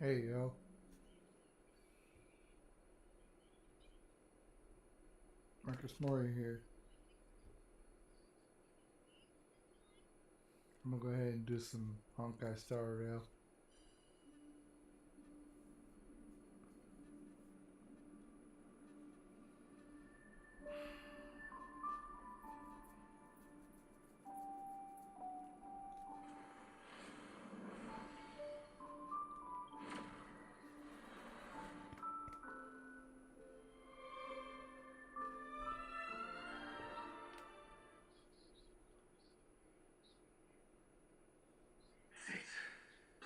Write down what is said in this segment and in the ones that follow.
Hey yo, Marcus Maury here. I'm gonna go ahead and do some Honkai Star Rail.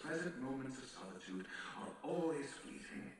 Pleasant moments of solitude are always fleeting.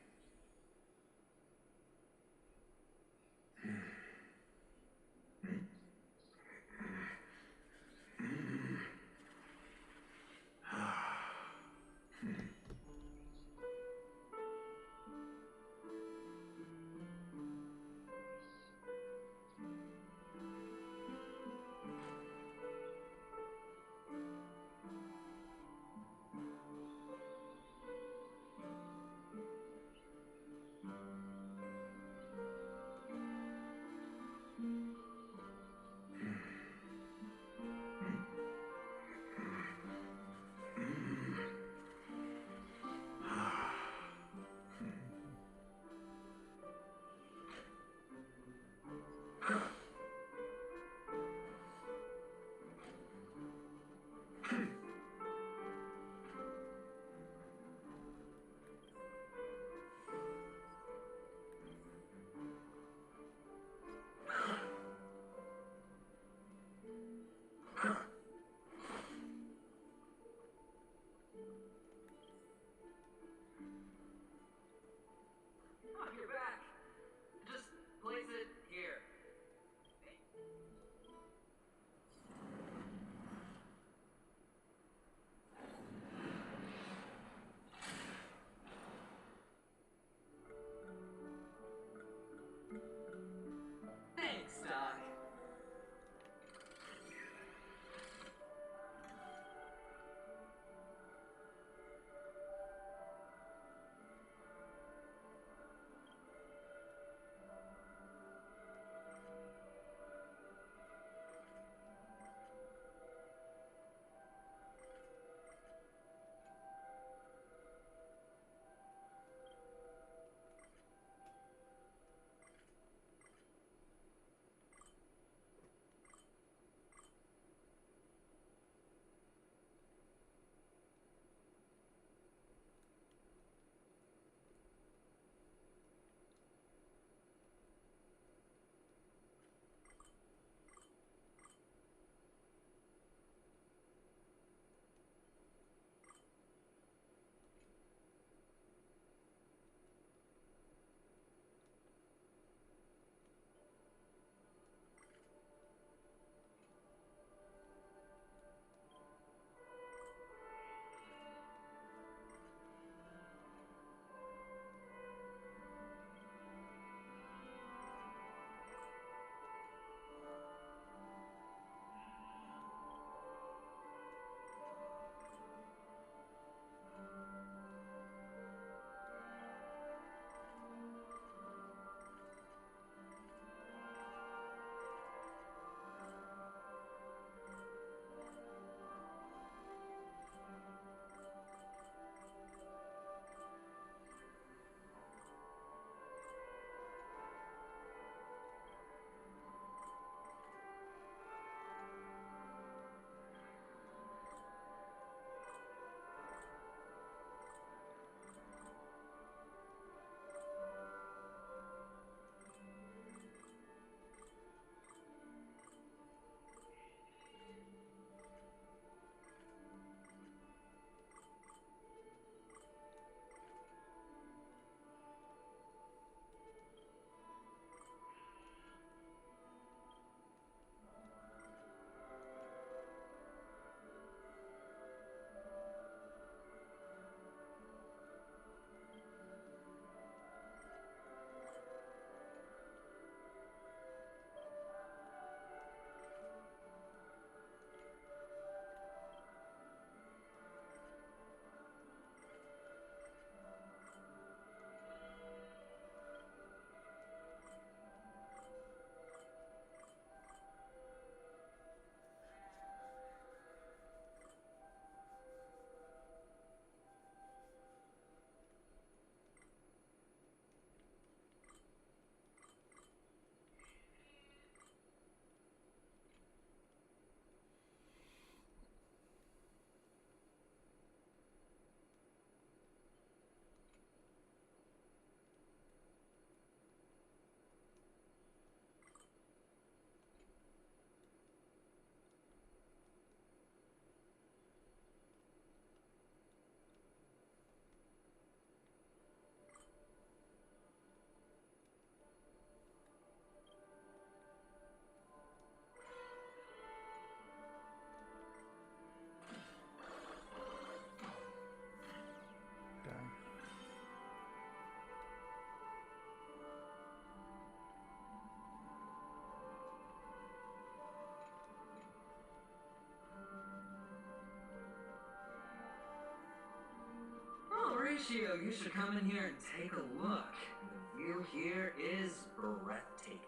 Horatio, you should come in here and take a look. The view here is breathtaking.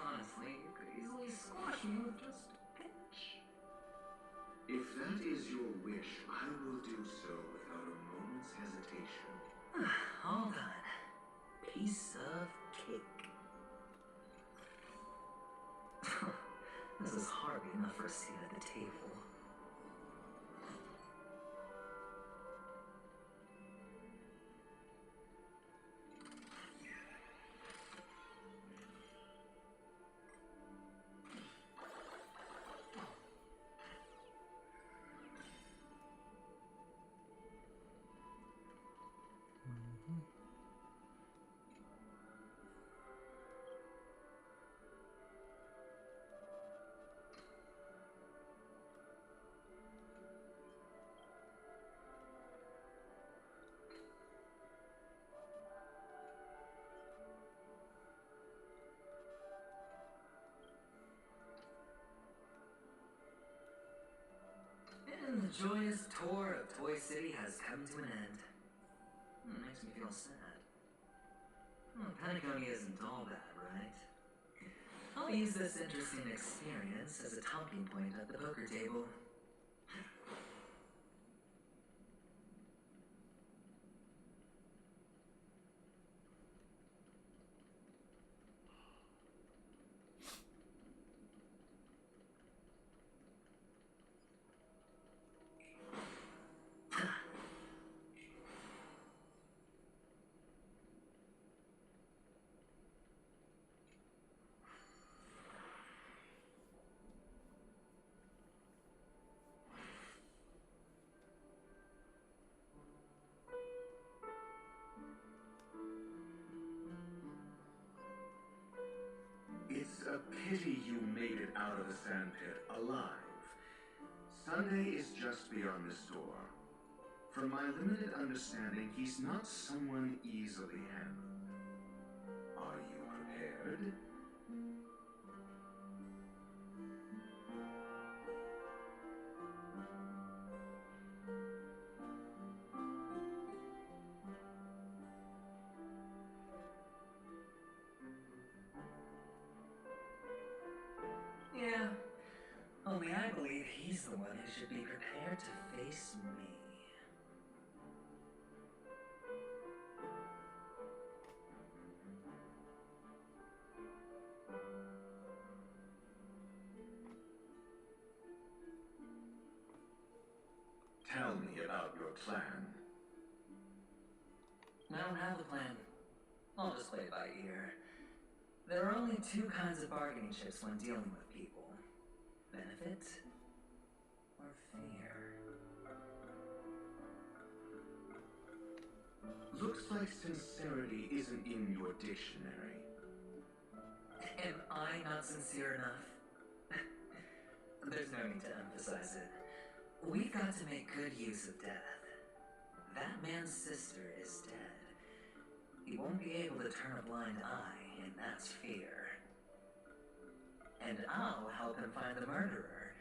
Honestly, you could easily squash me with just a pinch. If that is your wish, I will do so without a moment's hesitation. All done. Piece of cake. This is hardly enough for a seat at the table. And the joyous tour of Toy City has come to an end. Makes me feel sad. Paniconia isn't all bad, right? I'll use this interesting experience as a talking point at the poker table. It's a pity you made it out of the sandpit alive. Sunday is just beyond this door. From my limited understanding, he's not someone easily handled. Are you prepared? Yeah, only I believe he's the one who should be prepared to face me. Tell me about your plan. I don't have a plan. I'll just play it by ear. There are only two kinds of bargaining chips when dealing with people. Benefit or fear. Looks like sincerity isn't in your dictionary. Am I not sincere enough? There's no need to emphasize it. We've got to make good use of death. That man's sister is dead. He won't be able to turn a blind eye, and that's fear. And I'll help him find the murderer.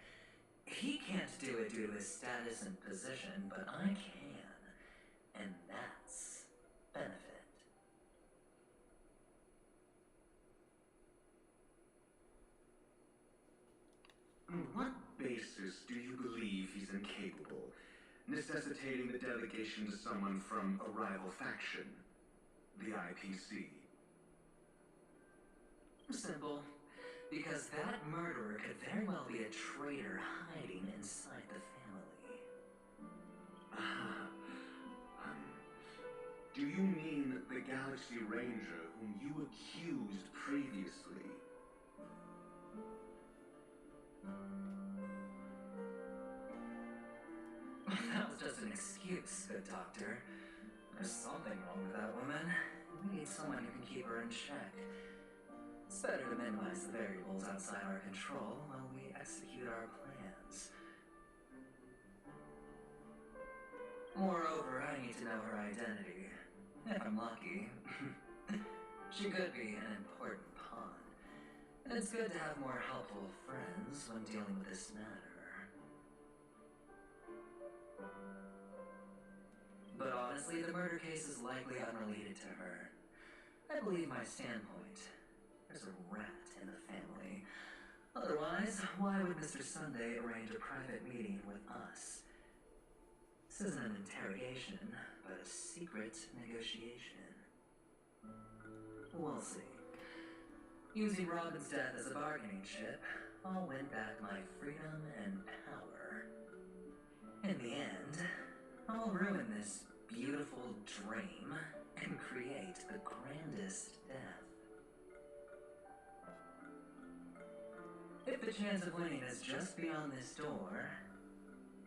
He can't do it due to his status and position, but I can. And that's benefit. On what basis do you believe he's incapable, necessitating the delegation to someone from a rival faction? The IPC. Simple. Because that murderer could very well be a traitor hiding inside the family. Do you mean the Galaxy Ranger whom you accused previously? That was just an excuse, good doctor. There's something wrong with that woman. We need someone who can keep her in check. It's better to minimize the variables outside our control while we execute our plans. Moreover, I need to know her identity. If I'm lucky. She could be an important pawn. And it's good to have more helpful friends when dealing with this matter. honestly, the murder case is likely unrelated to her. I believe my standpoint. There's a rat in the family. Otherwise, why would Mr. Sunday arrange a private meeting with us? This isn't an interrogation, but a secret negotiation. We'll see. Using Robin's death as a bargaining chip, I'll win back my freedom and power. In the end, I'll ruin this beautiful dream and create the grandest death. If the chance of winning is just beyond this door,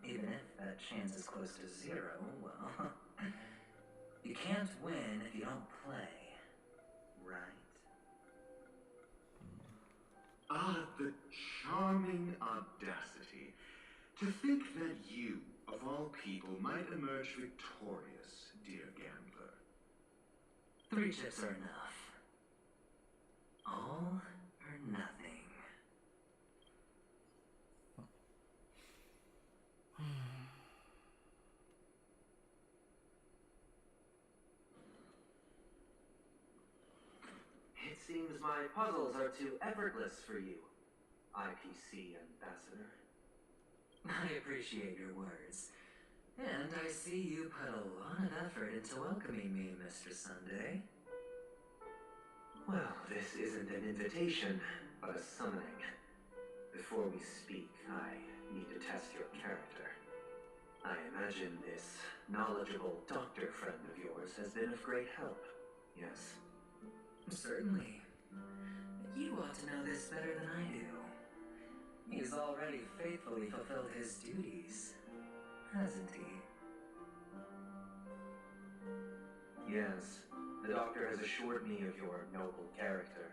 even if that chance is close to zero, well, you can't win if you don't play, right? Ah, the charming audacity. To think that you, of all people, might emerge victorious, dear gambler. 3 chips are enough. All or nothing. It seems my puzzles are too effortless for you, IPC ambassador. I appreciate your words. And I see you put a lot of effort into welcoming me, Mr. Sunday. Well, this isn't an invitation, but a summoning. Before we speak, I need to test your character. I imagine this knowledgeable doctor friend of yours has been of great help, yes? Certainly. You ought to know this better than I do. He's already faithfully fulfilled his duties, hasn't he? Yes, the doctor has assured me of your noble character.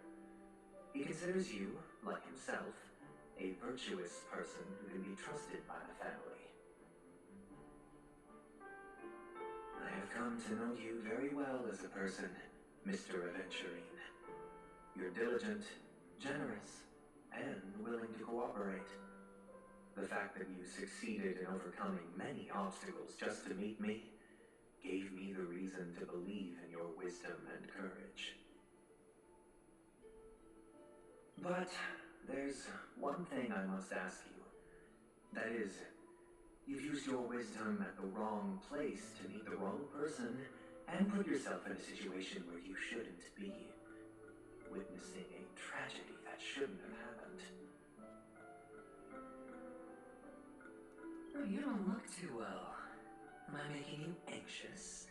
He considers you, like himself, a virtuous person who can be trusted by the family. I have come to know you very well as a person, Mr. Aventurine. You're diligent, generous, and willing to cooperate. The fact that you succeeded in overcoming many obstacles just to meet me gave me the reason to believe in your wisdom and courage. But there's one thing I must ask you. That is, you've used your wisdom at the wrong place to meet the wrong person and put yourself in a situation where you shouldn't be, witnessing a tragedy that shouldn't have happened. Oh, you don't look too well. Am I making you anxious?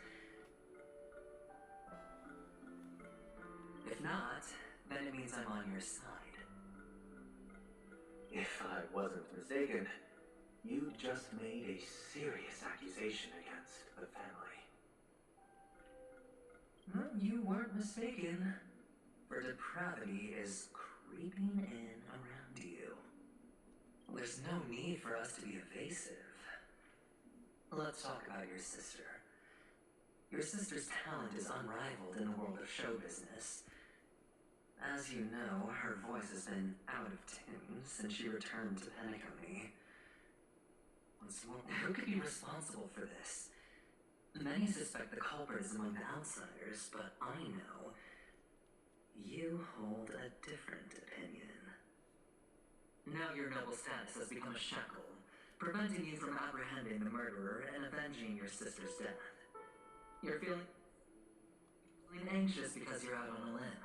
If not, then it means I'm on your side. If I wasn't mistaken, you just made a serious accusation against the family. Well, you weren't mistaken. For depravity is creeping in around you. There's no need for us to be evasive. Let's talk about your sister. Your sister's talent is unrivaled in the world of show business. As you know, her voice has been out of tune since she returned to Penacony. Once more, who could be responsible for this? Many suspect the culprit is among the outsiders, but I know you hold a different opinion. Now your noble status has become a shackle, preventing you from apprehending the murderer and avenging your sister's death. You're feeling anxious because you're out on a limb.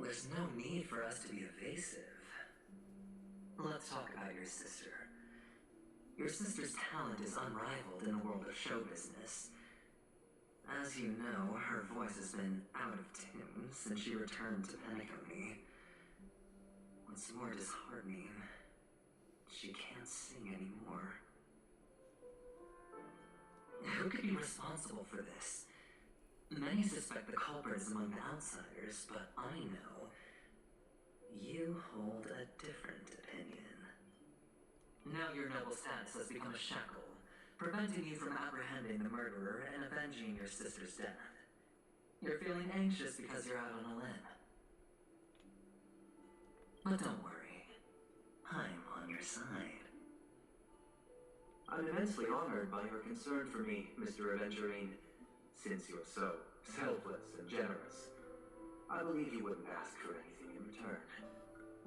There's no need for us to be evasive. Let's talk about your sister. Your sister's talent is unrivaled in the world of show business. As you know, her voice has been out of tune since she returned to Penacony. What's more disheartening, she can't sing anymore. Who could be responsible for this? Many suspect the culprit is among the outsiders, but I know you hold a different opinion. Now your noble status has become a shackle, preventing you from apprehending the murderer and avenging your sister's death. You're feeling anxious because you're out on a limb. But don't worry, I'm on your side. I'm immensely honored by your concern for me, Mr. Aventurine. Since you're so selfless and generous, I believe you wouldn't ask for anything in return,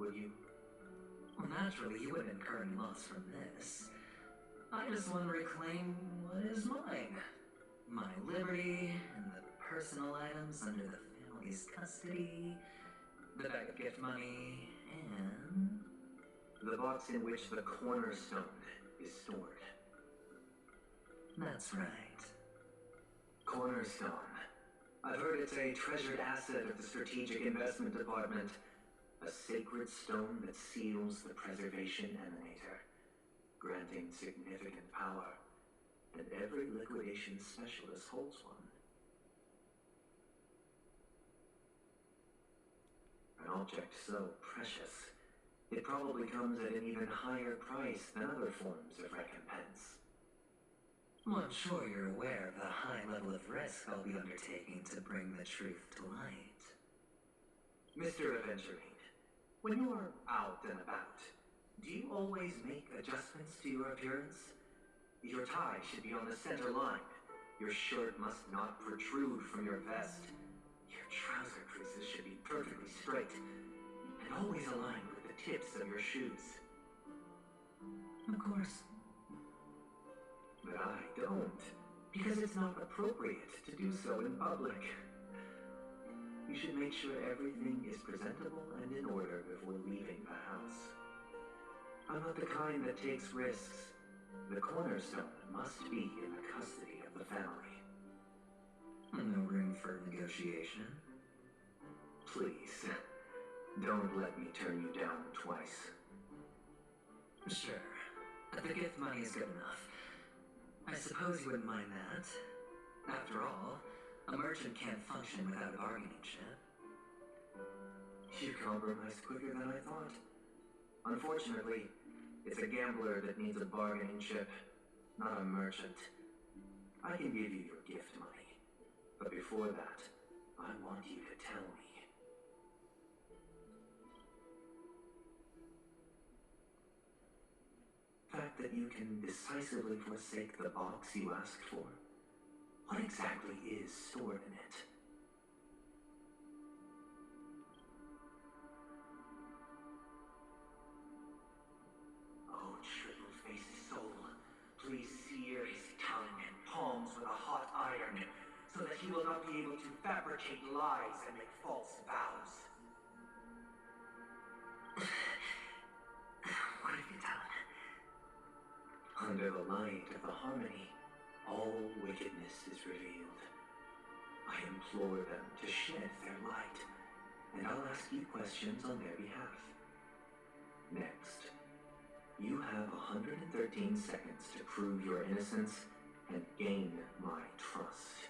would you? Well, naturally, you wouldn't incur any loss from this. I just want to reclaim what is mine. My liberty and the personal items under the family's custody, the bag of gift money, and the box in which the cornerstone is stored. That's right. Cornerstone. I've heard it's a treasured asset of the Strategic Investment Department. A sacred stone that seals the preservation emanator, granting significant power, and every liquidation specialist holds one. An object so precious, it probably comes at an even higher price than other forms of recompense. Well, I'm sure you're aware of the high level of risk I'll be undertaking to bring the truth to light. Mr. Aventurine, when you are out and about, do you always make adjustments to your appearance? Your tie should be on the center line. Your shirt must not protrude from your vest. Your trouser creases should be perfectly straight, and always aligned with the tips of your shoes. Of course. But I don't, because it's not appropriate to do so in public. You should make sure everything is presentable and in order before leaving the house. I'm not the kind that takes risks. The cornerstone must be in the custody of the family. No room for negotiation. Please, don't let me turn you down twice. Sure. The gift money is good enough. I suppose you wouldn't mind that. After all, a merchant can't function without a bargaining chip. You compromised quicker than I thought. Unfortunately, it's a gambler that needs a bargaining chip, not a merchant. I can give you your gift money, but before that, I want you to tell me. The fact that you can decisively forsake the box you asked for. What exactly is stored in it? Oh, triple-faced soul, please sear his tongue and palms with a hot iron, so that he will not be able to fabricate lies and make false vows. What have you done? Under the light of the harmony, all wickedness is revealed. I implore them to shed their light, and I'll ask you questions on their behalf. Next, you have 113 seconds to prove your innocence and gain my trust.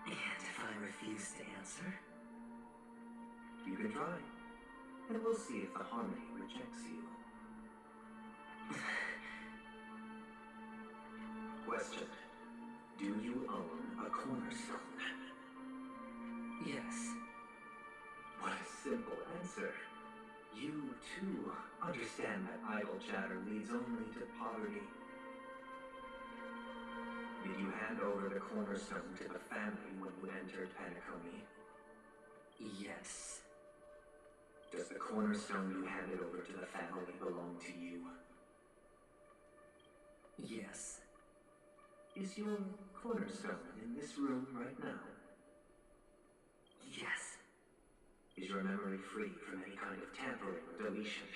And if I refuse to answer? You can try, and we'll see if the harmony rejects you. Question. Do you own a cornerstone? Yes. What a simple answer. You, too, understand that idle chatter leads only to poverty. Did you hand over the cornerstone to the family when you entered Penacony? Yes. Does the cornerstone you handed over to the family belong to you? Yes. Is your cornerstone in this room right now? Yes. Is your memory free from any kind of tampering or deletion,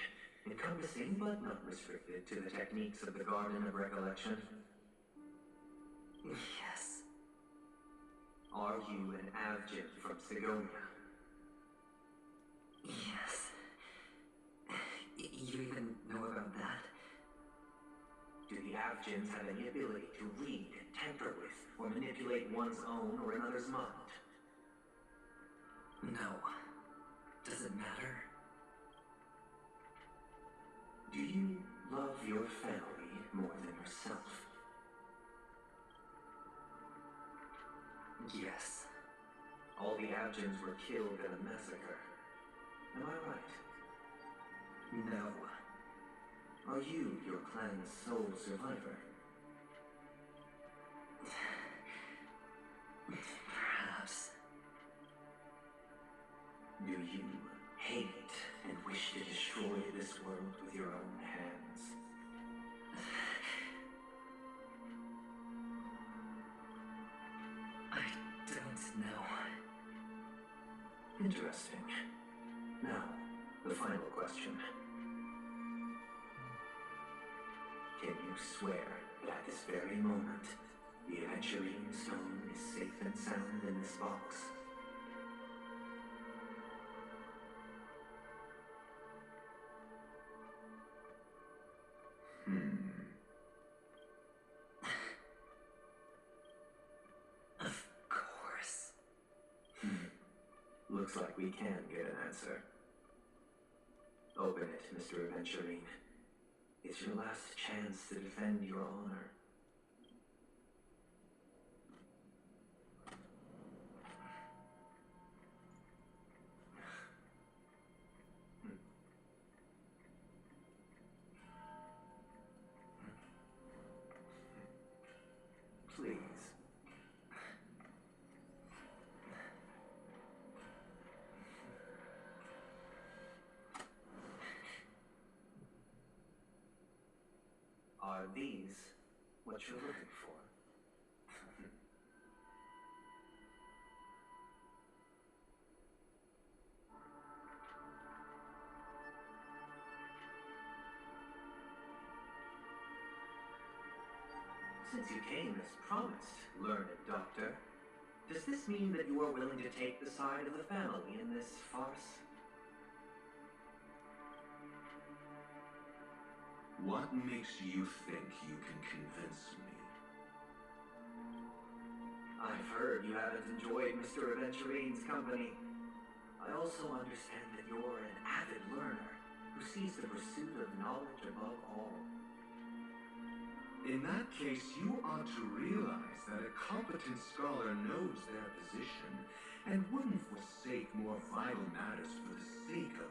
encompassing but not restricted to the techniques of the Garden of Recollection? Yes. Are you an Avgin from Sigonia? Yes. You even know about that? Do the Avgins have any ability to read, tamper with, or manipulate one's own or another's mind? No. Does it matter? Do you love your family more than yourself? Yes. All the Avgins were killed in a massacre. Am I right? No. Are you your clan's sole survivor? Perhaps. Do you hate and wish to destroy this world with your own hands? I don't know. Interesting. Now, the final question. Can you swear that at this very moment, the Aventurine Stone is safe and sound in this box? Of course. Looks like we can get an answer. Open it, Mr. Aventurine. It's your last chance to defend your honor. Please. Are these what you're looking for? Since you came as promised, learned doctor, does this mean that you are willing to take the side of the family in this farce? What makes you think you can convince me? I've heard you haven't enjoyed Mr. Aventurine's company. I also understand that you're an avid learner who sees the pursuit of knowledge above all. In that case, you ought to realize that a competent scholar knows their position and wouldn't forsake more vital matters for the sake of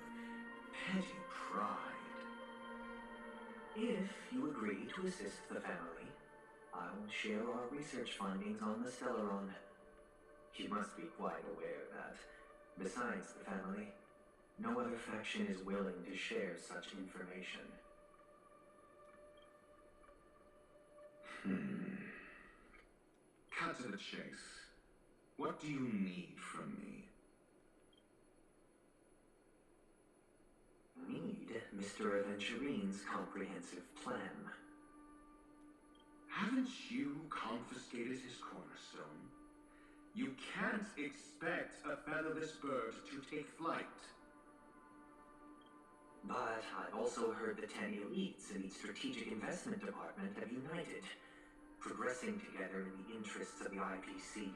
petty pride. If you agree to assist the family, I will share our research findings on the Stellaron. You must be quite aware that, besides the family, no other faction is willing to share such information. Cut to the chase. What do you need from me? Need Mr. Aventurine's comprehensive plan. Haven't you confiscated his cornerstone? You can't expect a featherless bird to take flight. But I've also heard the 10 elites in the Strategic Investment Department have united, progressing together in the interests of the IPC.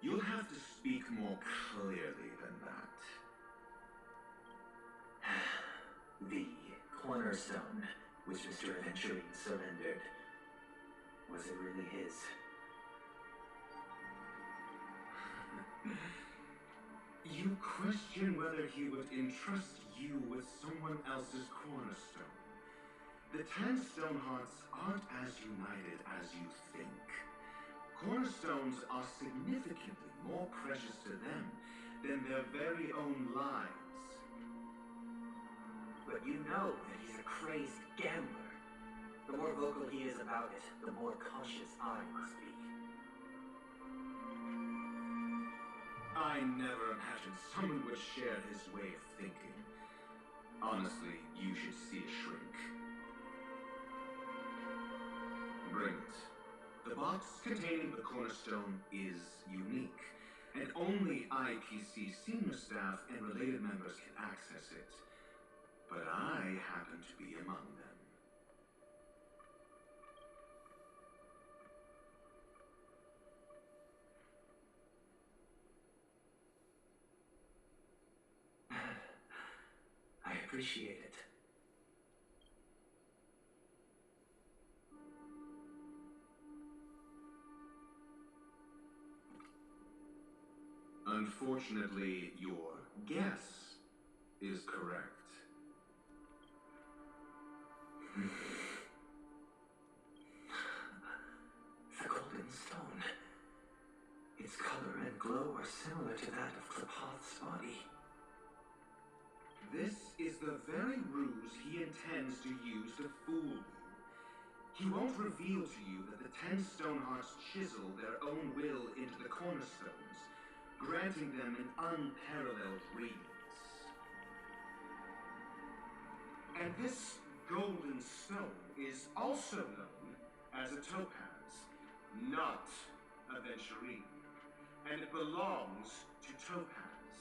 You'll have to speak more clearly than that. The cornerstone which Mr. Aventurine surrendered, was it really his? You question whether he would entrust you with someone else's cornerstone. The 10 Stonehearts aren't as united as you think. Cornerstones are significantly more precious to them than their very own lives. But you know that he's a crazed gambler. The more vocal he is about it, the more cautious I must be. I never imagined someone would share his way of thinking. Honestly, you should see a shrink. Bring it. The box containing the cornerstone is unique, and only IPC senior staff and related members can access it. But I happen to be among them. I appreciate it. Unfortunately, your guess is correct. The golden stone. Its color and glow are similar to that of Klepoth's body. This is the very ruse he intends to use to fool you. He won't reveal to you that the 10 Stonehearts chisel their own will into the cornerstones, granting them an unparalleled radiance. And this golden stone is also known as a topaz, not a venturine, and it belongs to Topaz.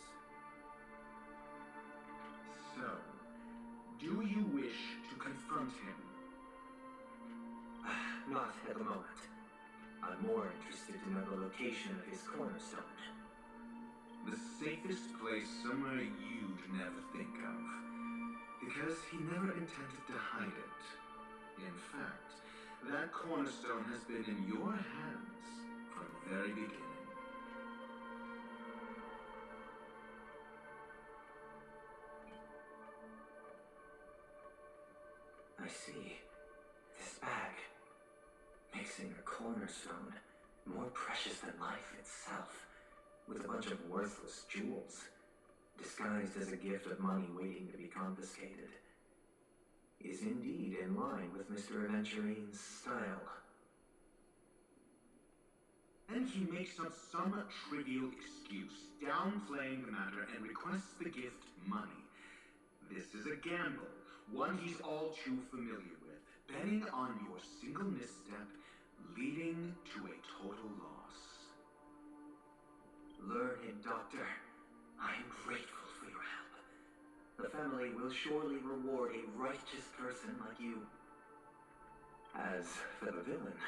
So, do you wish to confront him? Not at the moment. I'm more interested to know the location of his cornerstone. The safest place somewhere you'd never think of. Because he never intended to hide it. In fact, that cornerstone has been in your hands from the very beginning. I see. This bag. Mixing a cornerstone, more precious than life itself, with a bunch of worthless jewels, disguised as a gift of money waiting to be confiscated, is indeed in line with Mr. Aventurine's style. Then he makes up some trivial excuse, downplaying the matter, and requests the gift money. This is a gamble, one he's all too familiar with, betting on your single misstep, leading to a total loss. Learned doctor, I am grateful for your help. The family will surely reward a righteous person like you. As for the villain,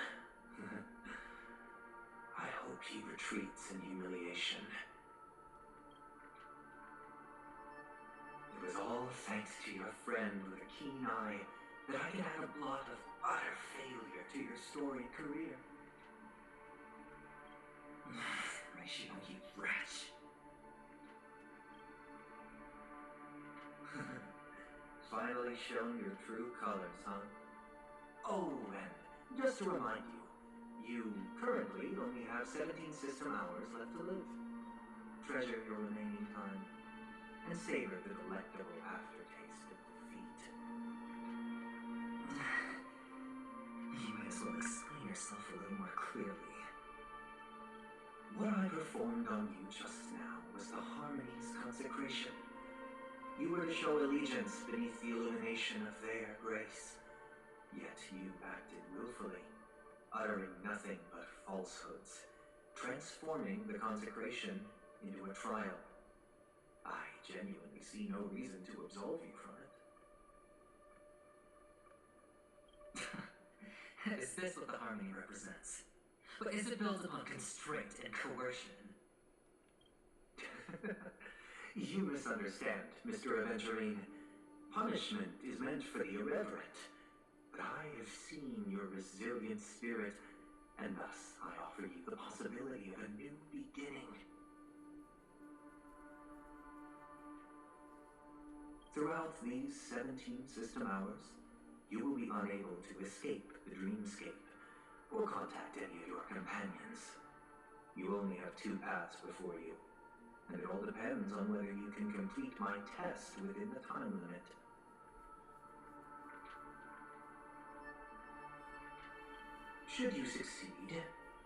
I hope he retreats in humiliation. It was all thanks to your friend with a keen eye that I could add a blot of utter failure to your storied career. Ratio, you wretch. Finally shown your true colors, huh? Oh, and just to remind you, you currently only have 17 system hours left to live. Treasure your remaining time, and savor the delectable aftertaste of defeat. You may as well explain yourself a little more clearly. What I performed on you just now was the Harmony's consecration. You were to show allegiance beneath the illumination of their grace. Yet you acted willfully, uttering nothing but falsehoods, transforming the consecration into a trial. I genuinely see no reason to absolve you from it. Is this what the harmony represents? But is it built upon constraint and coercion? You misunderstand, Mr. Aventurine. Punishment is meant for the irreverent. But I have seen your resilient spirit, and thus I offer you the possibility of a new beginning. Throughout these 17 system hours, you will be unable to escape the dreamscape or contact any of your companions. You only have 2 paths before you, and it all depends on whether you can complete my test within the time limit. Should you succeed,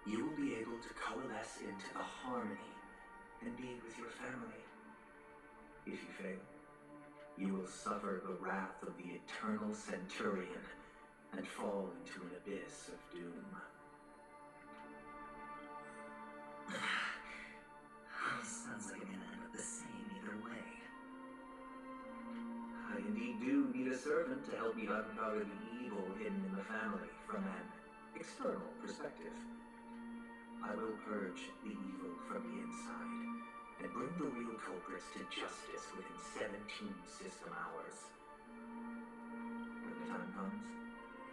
you will be able to coalesce into the harmony and be with your family. If you fail, you will suffer the wrath of the eternal Centurion and fall into an abyss of doom. Sounds like it's gonna end up the same either way. I indeed do need a servant to help me uncover the evil hidden in the family from an external perspective. I will purge the evil from the inside and bring the real culprits to justice within 17 system hours. When the time comes,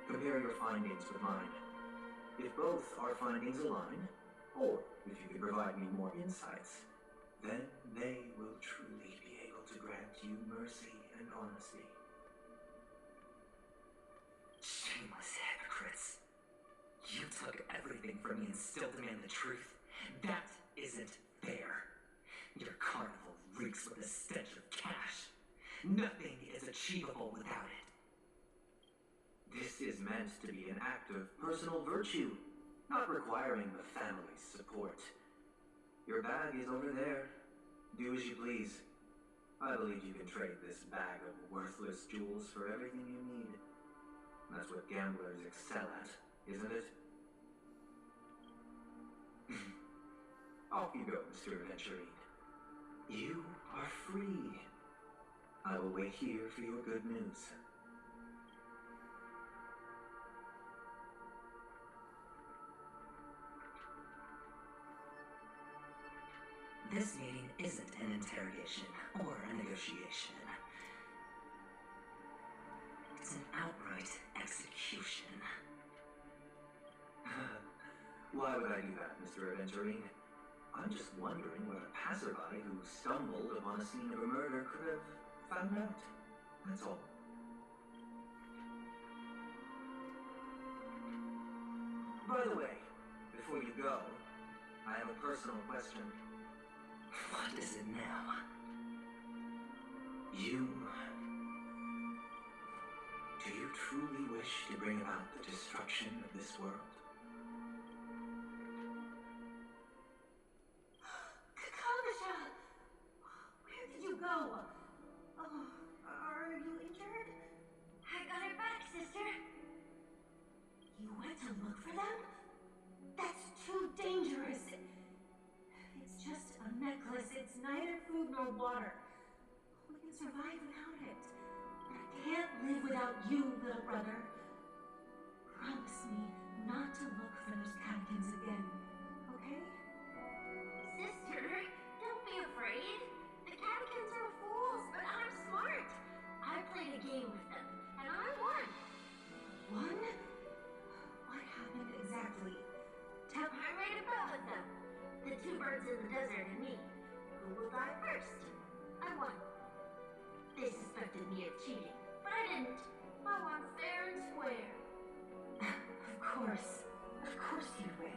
compare your findings with mine. If both our findings align, or if you could provide me more insights, then they will truly be able to grant you mercy and honesty. Shameless hypocrites. You took everything from me and still demand the truth. That isn't fair. Your carnival reeks with the stench of cash. Nothing is achievable without it. This is meant to be an act of personal virtue, not requiring the family's support. Your bag is over there. Do as you please. I believe you can trade this bag of worthless jewels for everything you need. That's what gamblers excel at, isn't it? Off you go, Mr. Adventurine. You are free. I will wait here for your good news. This meeting isn't an interrogation or a negotiation. It's an outright execution. Why would I do that, Mr. Adventurine? I'm just wondering what a passerby who stumbled upon a scene of a murder could have found out. That's all. By the way, before you go, I have a personal question. What is it now? Do you truly wish to bring about the destruction of this world? Kakavasha! Where did you go? Oh, are you injured? I got her back, sister. You went to look for them? That's too dangerous. It's just a necklace. It's neither food nor water. We can survive without it. But I can't live without you, little brother. Promise me not to look for those catkins again, okay? Sister, don't be afraid. The Catkins are fools, but I'm smart. I played a game with them, and I won. Won? What happened exactly? Tell I made a bet with them. The two birds in the desert and me. Who will die first? I won. They suspected me of cheating, but I didn't. I won fair and square. Of course you'd win.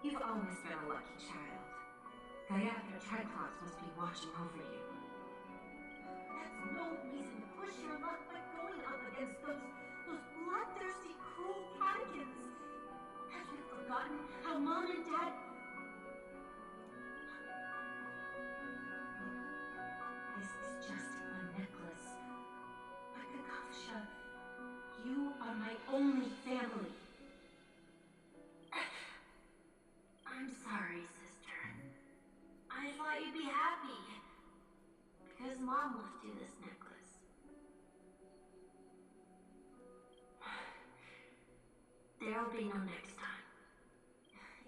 You've always been a lucky child. Gayatha Triclops must be watching over you. That's no reason to push your luck by going up against those bloodthirsty, cruel catkins. Have you forgotten how Mom and Dad... This is just a necklace. But Kakavasha, you are my only family. I'm sorry, sister. I thought you'd be happy. Because Mom left you this necklace. There'll be no next time.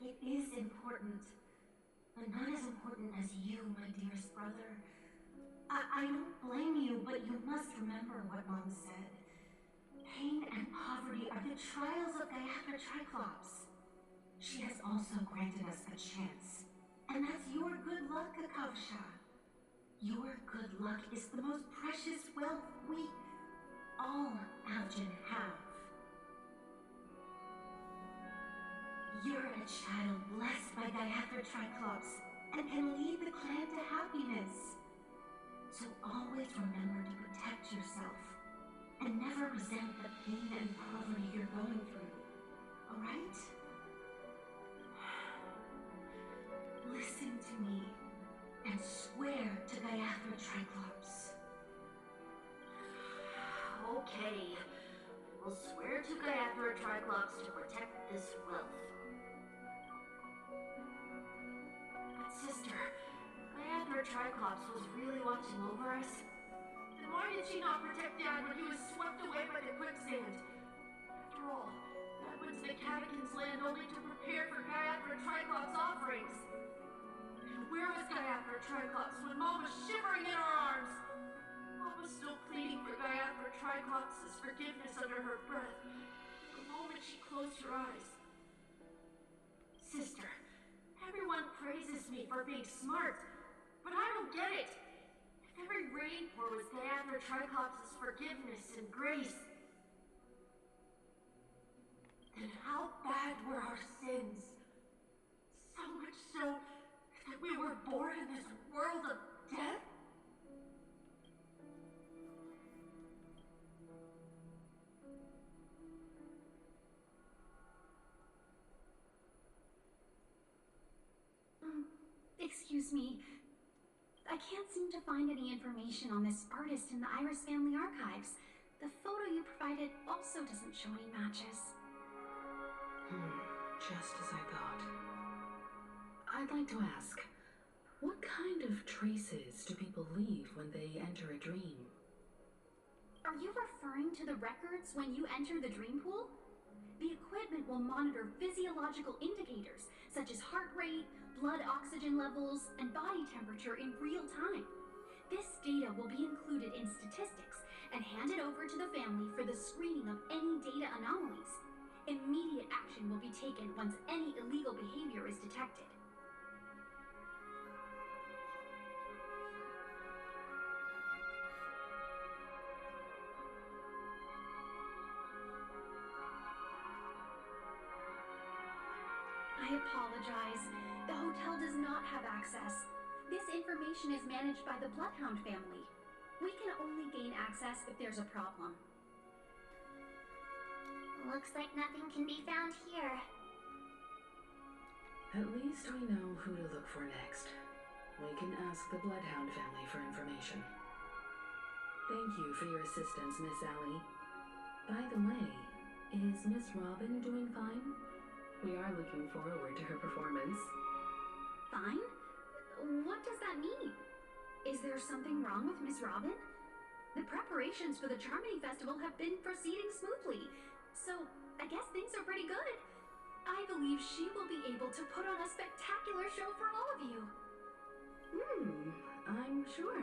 It is important, but not as important as you, my dearest brother. I don't blame you, but you must remember what Mom said. Pain and poverty are the trials of Gayatha Triclops. She has also granted us a chance. And that's your good luck, Kakavasha. Your good luck is the most precious wealth we all Algin have. You're a child blessed by Gayatha Triclops and can lead the clan to happiness. So always remember to protect yourself and never resent the pain and poverty you're going through. All right? Listen to me and swear to Gayatha Triclops. Okay. We'll swear to Gayatha Triclops to protect this wealth. But sister, Gayatha Triclops was really watching over us. Then why did she not protect Dad when he was swept away by the quicksand? After all, Dad went to the Catkins land only to prepare for Gayatha Triclops' offerings. And where was Gayatha Triclops when Mom was shivering in our arms? Mom was still pleading for Gayatha Triclops' forgiveness under her breath. The moment she closed her eyes. Sister, everyone praises me for being smart, Triclops' forgiveness and grace, then how bad were our sins? So much so that we were born in this world of death? Excuse me. I can't seem to find any information on this artist in the Iris family archives. The photo you provided also doesn't show any matches. Just as I thought. I'd like to ask, what kind of traces do people leave when they enter a dream? Are you referring to the records when you enter the dream pool? The equipment will monitor physiological indicators such as heart rate, blood oxygen levels, and body temperature in real time. This data will be included in statistics and handed over to the family for the screening of any data anomalies. Immediate action will be taken once any illegal behavior is detected. I apologize. The hotel does not have access. This information is managed by the Bloodhound family. We can only gain access if there's a problem. Looks like nothing can be found here. At least we know who to look for next. We can ask the Bloodhound family for information. Thank you for your assistance, Miss Allie. By the way, is Miss Robin doing fine? We are looking forward to her performance. Fine? What does that mean? Is there something wrong with Miss Robin? The preparations for the Charmony Festival have been proceeding smoothly, so I guess things are pretty good. I believe she will be able to put on a spectacular show for all of you. I'm sure.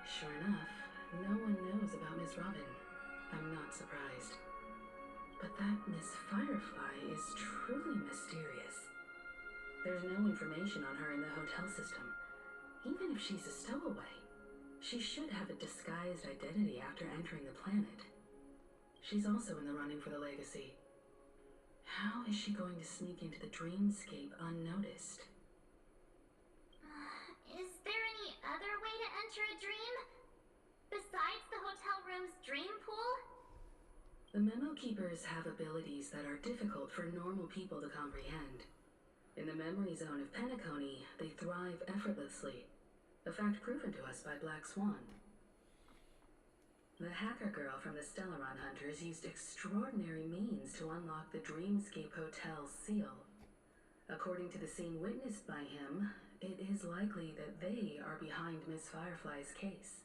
Sure enough, no one knows about Miss Robin. I'm not surprised. But that Miss Firefly is truly mysterious. There's no information on her in the hotel system. Even if she's a stowaway, she should have a disguised identity after entering the planet. She's also in the running for the legacy. How is she going to sneak into the dreamscape unnoticed? Is there any other way to enter a dream? Besides the hotel room's dream pool? The Memo Keepers have abilities that are difficult for normal people to comprehend. In the memory zone of Penacony, they thrive effortlessly, a fact proven to us by Black Swan. The hacker girl from the Stellaron Hunters used extraordinary means to unlock the Dreamscape Hotel's seal. According to the scene witnessed by him, it is likely that they are behind Miss Firefly's case.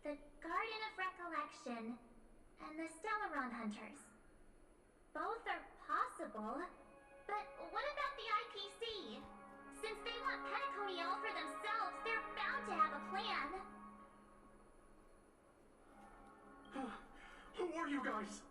The Garden of Recollection and the Stellaron Hunters. Both are possible, but what about the IPC? Since they want Penacony all for themselves, they're bound to have a plan. Who are you guys?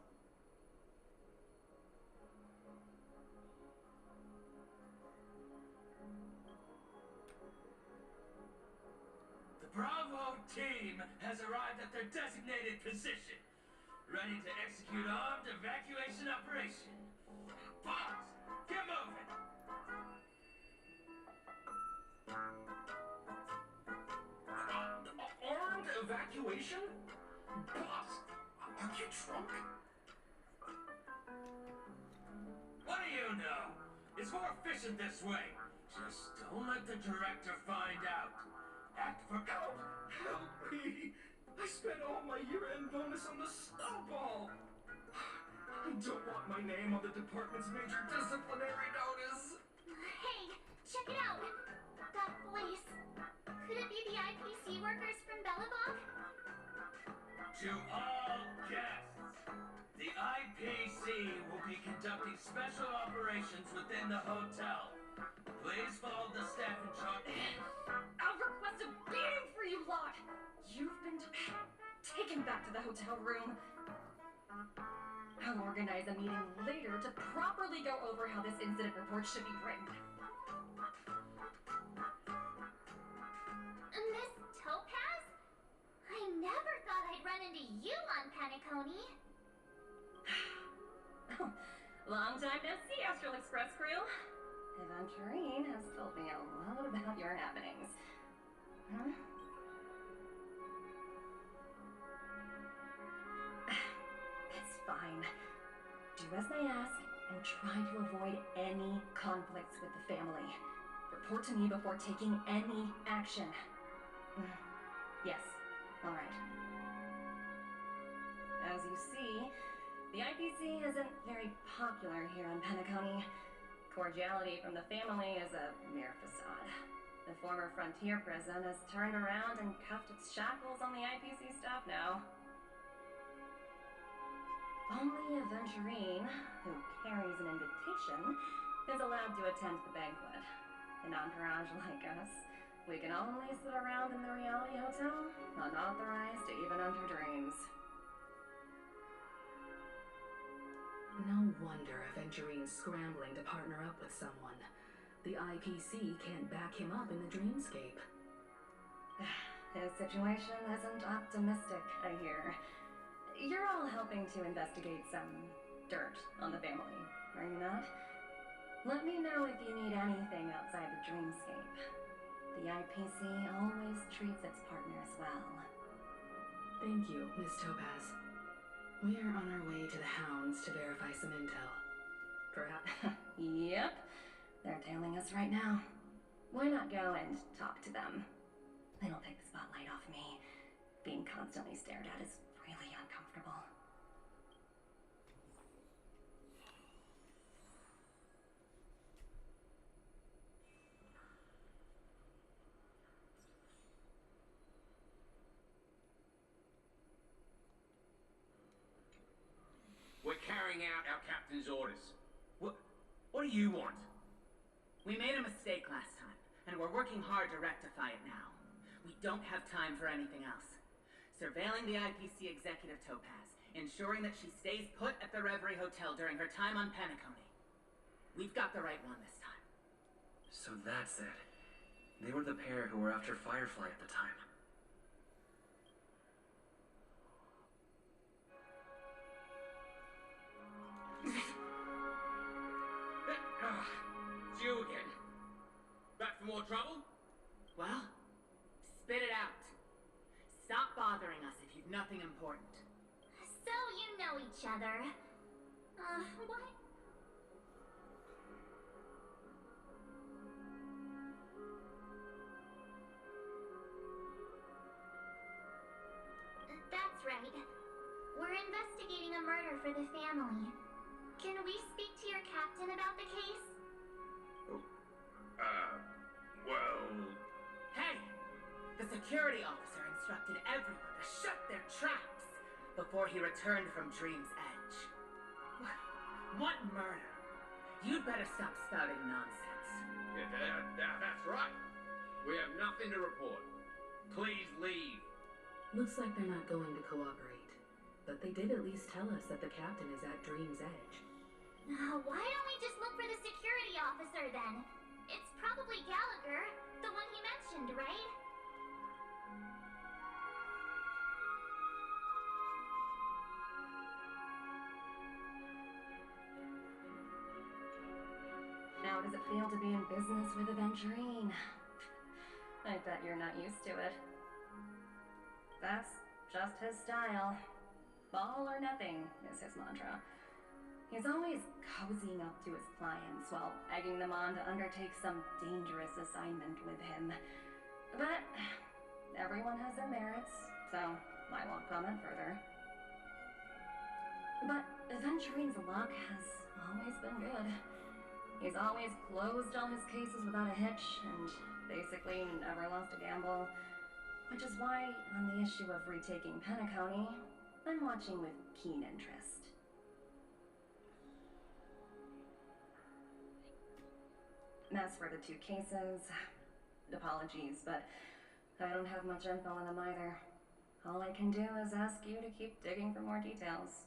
The Bravo team has arrived at their designated position, ready to execute armed evacuation operation. Boss, get moving! Armed evacuation? Boss, are you drunk? What do you know? It's more efficient this way. Just don't let the director find out. Act for help! Help me! I spent all my year-end bonus on the snowball! I don't want my name on the department's major disciplinary notice! Hey, check it out! That voice. Could it be the IPC workers from Belobog? To all guests, the IPC will be conducting special operations within the hotel. Please follow the staff in charge. I'll request a beating for you lot! You've been taken back to the hotel room. I'll organize a meeting later to properly go over how this incident report should be written. run into you on Penacony. Long time no see, Astral Express crew. Aventurine has told me a lot about your happenings. Huh? It's fine. Do as I ask and try to avoid any conflicts with the family. Report to me before taking any action. Yes, alright. As you see, the IPC isn't very popular here on Penacony. Cordiality from the family is a mere facade. The former frontier prison has turned around and cuffed its shackles on the IPC staff now. Only Aventurine, who carries an invitation, is allowed to attend the banquet. An entourage like us, we can only sit around in the reality hotel, unauthorized to even enter dreams. No wonder Aventurine's scrambling to partner up with someone. The IPC can't back him up in the dreamscape. His situation isn't optimistic, I hear. You're all helping to investigate some dirt on the family, are you not? Let me know if you need anything outside the dreamscape. The IPC always treats its partners well. Thank you, Miss Topaz. We're on our way to the Hounds to verify some intel. Perhaps. Yep. They're tailing us right now. Why not go and talk to them? It'll take the spotlight off me. Being constantly stared at is really uncomfortable. We're carrying out our captain's orders. What do you want? We made a mistake last time, and we're working hard to rectify it now. We don't have time for anything else. Surveilling the IPC executive Topaz, ensuring that she stays put at the Reverie Hotel during her time on Penacony. We've got the right one this time. So that's it. They were the pair who were after Firefly at the time. It's you again. Back for more trouble? Well, spit it out. Stop bothering us if you've nothing important. So you know each other. What? That's right. We're investigating a murder for the family. Can we speak to your captain about the case? Well... Hey! The security officer instructed everyone to shut their traps before he returned from Dream's Edge. What murder? You'd better stop spouting nonsense. Yeah, that's right. We have nothing to report. Please leave. Looks like they're not going to cooperate. But they did at least tell us that the captain is at Dream's Edge. Why don't we just look for the security officer then? It's probably Gallagher, the one he mentioned, right? How does it feel to be in business with Aventurine? I bet you're not used to it. That's just his style. All or nothing is his mantra. He's always cozying up to his clients while egging them on to undertake some dangerous assignment with him. But everyone has their merits, so I won't comment further. But Aventurine's luck has always been good. He's always closed all his cases without a hitch, and basically never lost a gamble. Which is why, on the issue of retaking Penacony, I'm watching with keen interest. As for the 2 cases, apologies, but I don't have much info on them either. All I can do is ask you to keep digging for more details.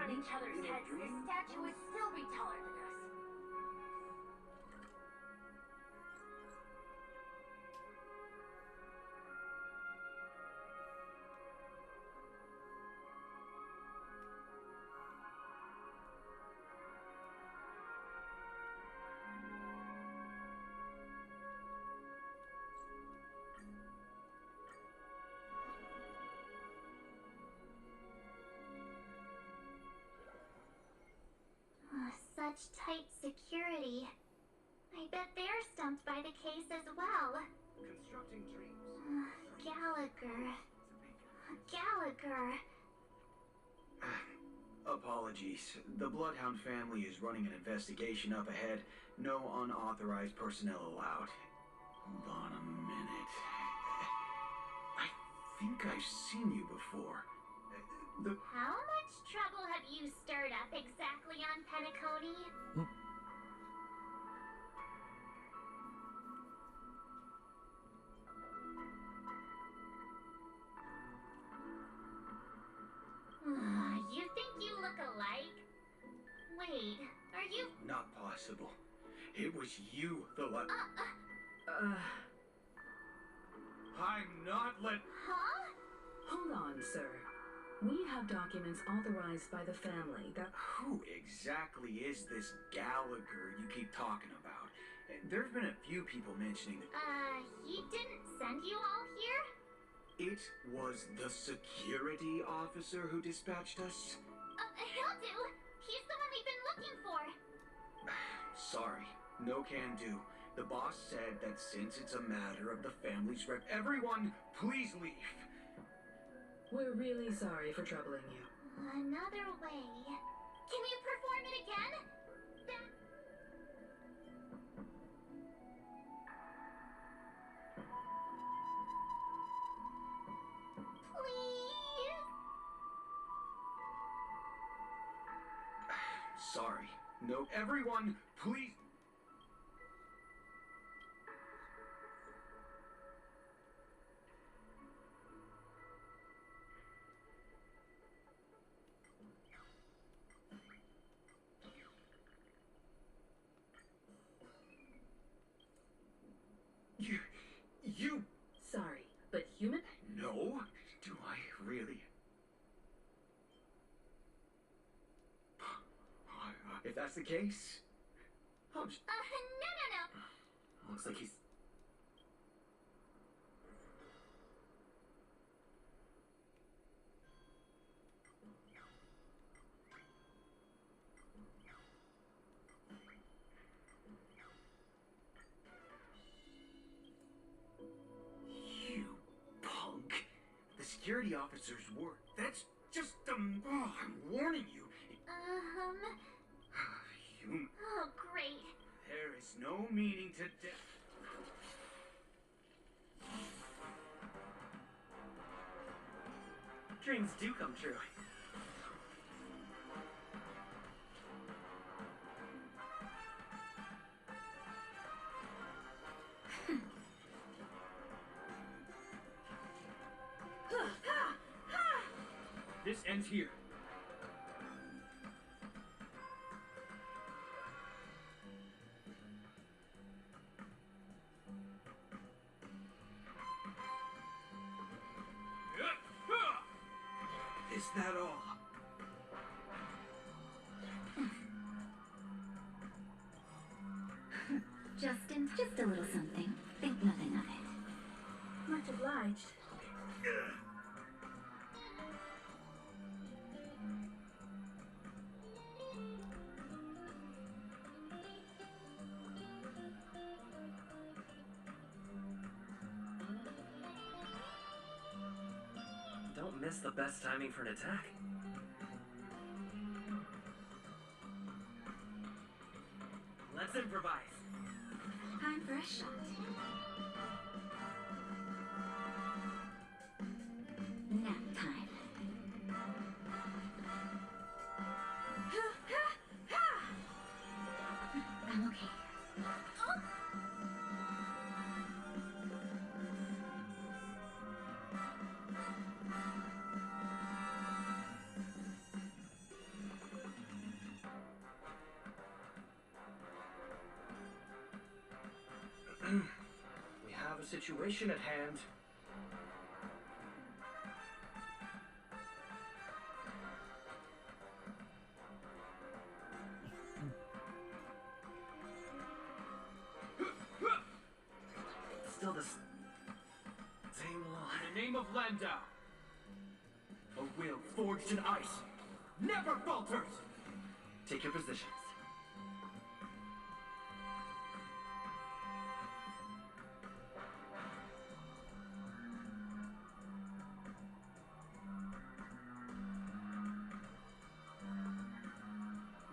on each other's heads, this statue would still be taller than us. Such tight security. I bet they're stumped by the case as well. Constructing dreams. Gallagher. Gallagher. Apologies. The Bloodhound family is running an investigation up ahead. No unauthorized personnel allowed. Hold on a minute. I think I've seen you before. How much trouble have you stirred up exactly on Penacony? You think you look alike? Wait, are you... Not possible. It was you, I'm not let... Huh? Hold on, sir. We have documents authorized by the family that... Who exactly is this Gallagher you keep talking about? There's been a few people mentioning that... He didn't send you all here? It was the security officer who dispatched us? He'll do. He's the one we've been looking for. Sorry, no can do. The boss said that since it's a matter of the family's rep... Everyone, please leave! We're really sorry for troubling you. Another way. Can you perform it again? Please? Sorry. No, everyone, please... You... Sorry, but human? No? Do I really? If that's the case... No. Looks like he's... You punk. The security officer's work. That's just, I'm warning you. You... Oh, great. There is no meaning to death. Dreams do come true. This ends here. Is that all? Just a little something. Think nothing of it. Much obliged. Don't miss the best timing for an attack. Let's improvise. Time for a shot. Nap time. I'm okay. We have a situation at hand. Still the same law. In the name of Landau, a will forged in ice never falters! Take your positions.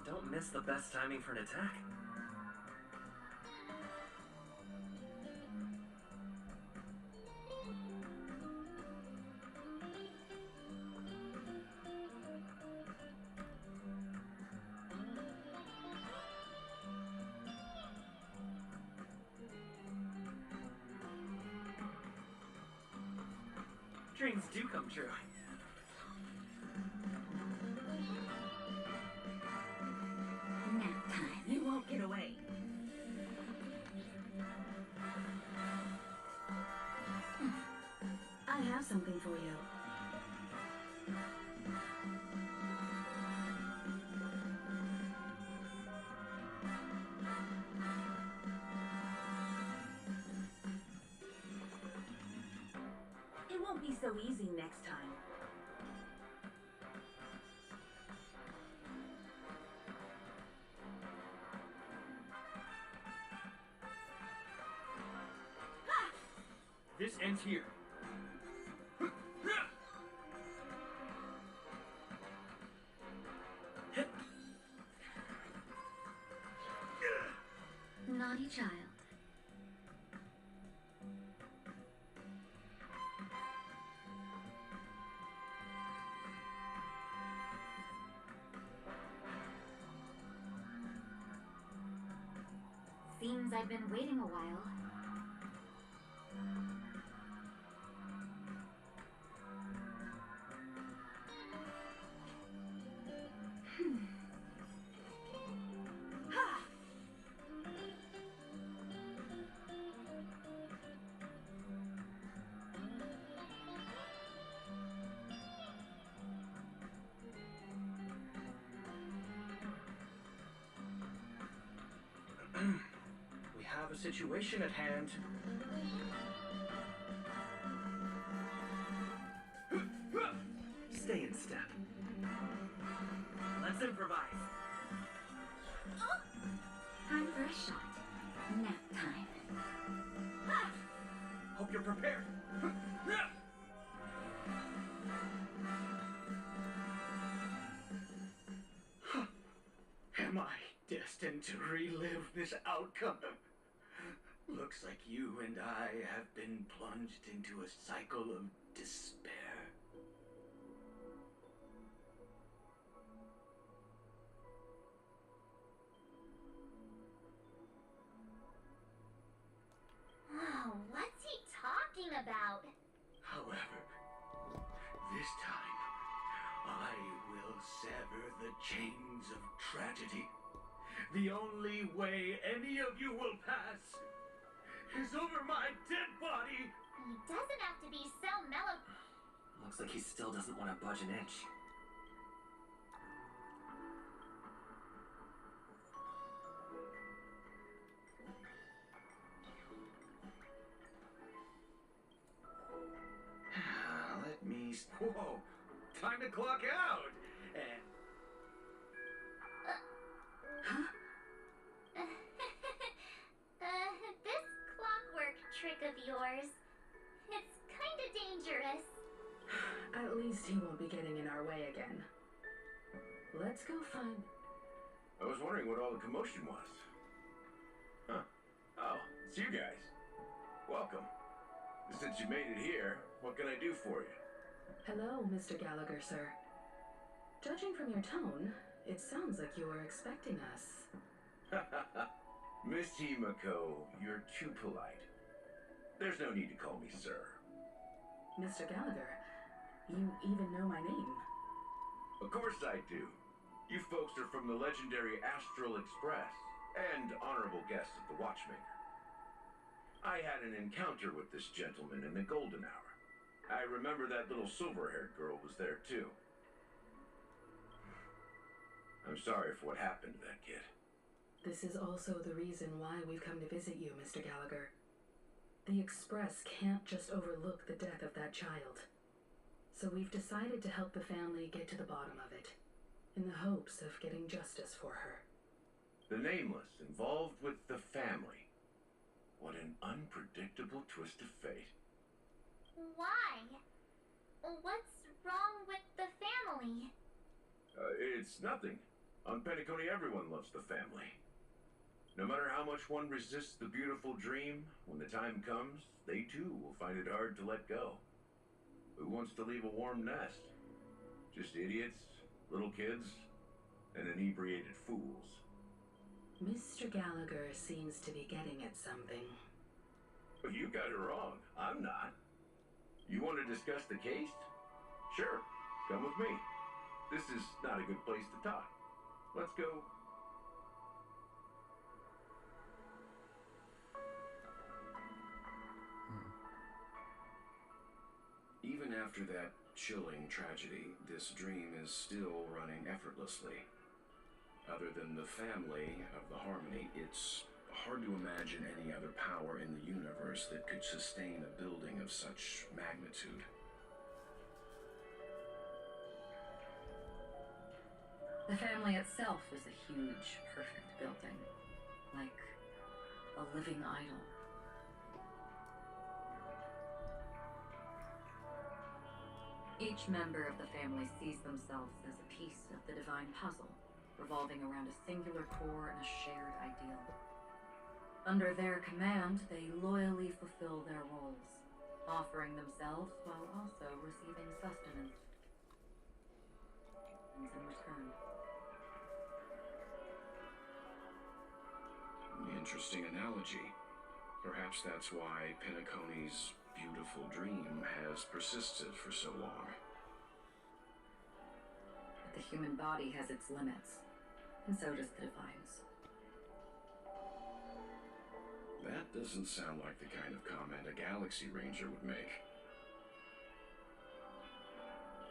Don't miss the best timing for an attack. Dreams do come true. Nap time. You won't get away. I have something for you. It won't be so easy next time. This ends here. Naughty child. Seems I've been waiting a while. We have a situation at hand. Stay in step. Let's improvise. Time for a shot. Nap time. Hope you're prepared. Am I destined to relive this outcome? Looks like you and I have been plunged into a cycle of despair. Oh, what's he talking about? However, this time, I will sever the chains of tragedy. The only way any of you will pass is over my dead body! He doesn't have to be so mellow. Looks like he still doesn't want to budge an inch. Let me... Whoa! Time to clock out! And... This clockwork trick of yours, it's kinda dangerous. At least he won't be getting in our way again. Let's go find... I was wondering what all the commotion was. Huh. Oh, it's you guys. Welcome. Since you made it here, what can I do for you? Hello, Mr. Gallagher, sir. Judging from your tone, it sounds like you were expecting us. Miss Himiko, you're too polite. There's no need to call me sir. Mr. Gallagher, you even know my name. Of course I do. You folks are from the legendary Astral Express and honorable guests of the Watchmaker. I had an encounter with this gentleman in the golden hour. I remember that little silver-haired girl was there too. I'm sorry for what happened to that kid. This is also the reason why we've come to visit you, Mr. Gallagher. The Express can't just overlook the death of that child. So we've decided to help the family get to the bottom of it, in the hopes of getting justice for her. The Nameless involved with the family. What an unpredictable twist of fate. Why? What's wrong with the family? It's nothing. On Penacony, everyone loves the family. No matter how much one resists the beautiful dream, when the time comes, they too will find it hard to let go. Who wants to leave a warm nest? Just idiots, little kids, and inebriated fools. Mr. Gallagher seems to be getting at something. But you got it wrong. I'm not. You want to discuss the case? Sure, come with me. This is not a good place to talk. Let's go. Even after that chilling tragedy, this dream is still running effortlessly. Other than the family of the Harmony, it's hard to imagine any other power in the universe that could sustain a building of such magnitude. The family itself is a huge, perfect building, like a living idol. Each member of the family sees themselves as a piece of the divine puzzle, revolving around a singular core and a shared ideal. Under their command, they loyally fulfill their roles, offering themselves while also receiving sustenance in return. Interesting analogy. Perhaps that's why Penacony's beautiful dream has persisted for so long. But the human body has its limits, and so does the divine's. That doesn't sound like the kind of comment a Galaxy Ranger would make.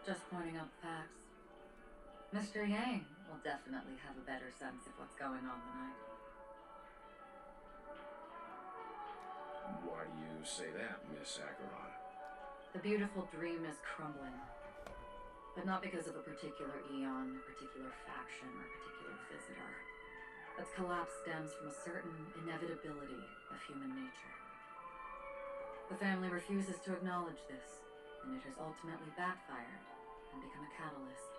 Just pointing out facts. Mr. Yang will definitely have a better sense of what's going on tonight. Why do you say that, Miss Acheron? The beautiful dream is crumbling. But not because of a particular eon, a particular faction, or a particular visitor. Its collapse stems from a certain inevitability of human nature. The family refuses to acknowledge this, and it has ultimately backfired and become a catalyst.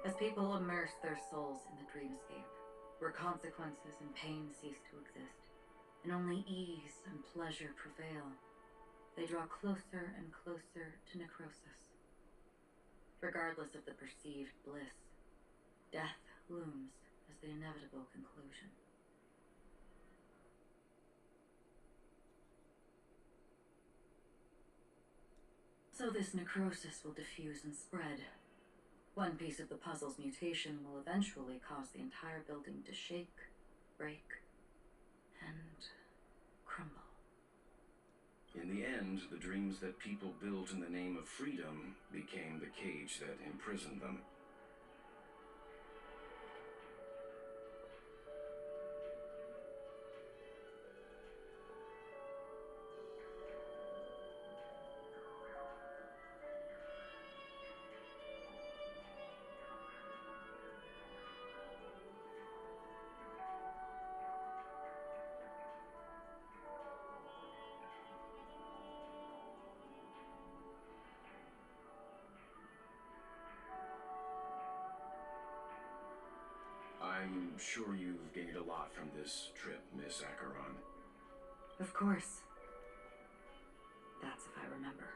As people immerse their souls in the dreamscape, where consequences and pain cease to exist, and only ease and pleasure prevail, they draw closer and closer to necrosis. Regardless of the perceived bliss, death looms as the inevitable conclusion. So this necrosis will diffuse and spread. One piece of the puzzle's mutation will eventually cause the entire building to shake, break, and crumble. In the end, the dreams that people built in the name of freedom became the cage that imprisoned them. I'm sure you've gained a lot from this trip, Miss Acheron. Of course. That's if I remember.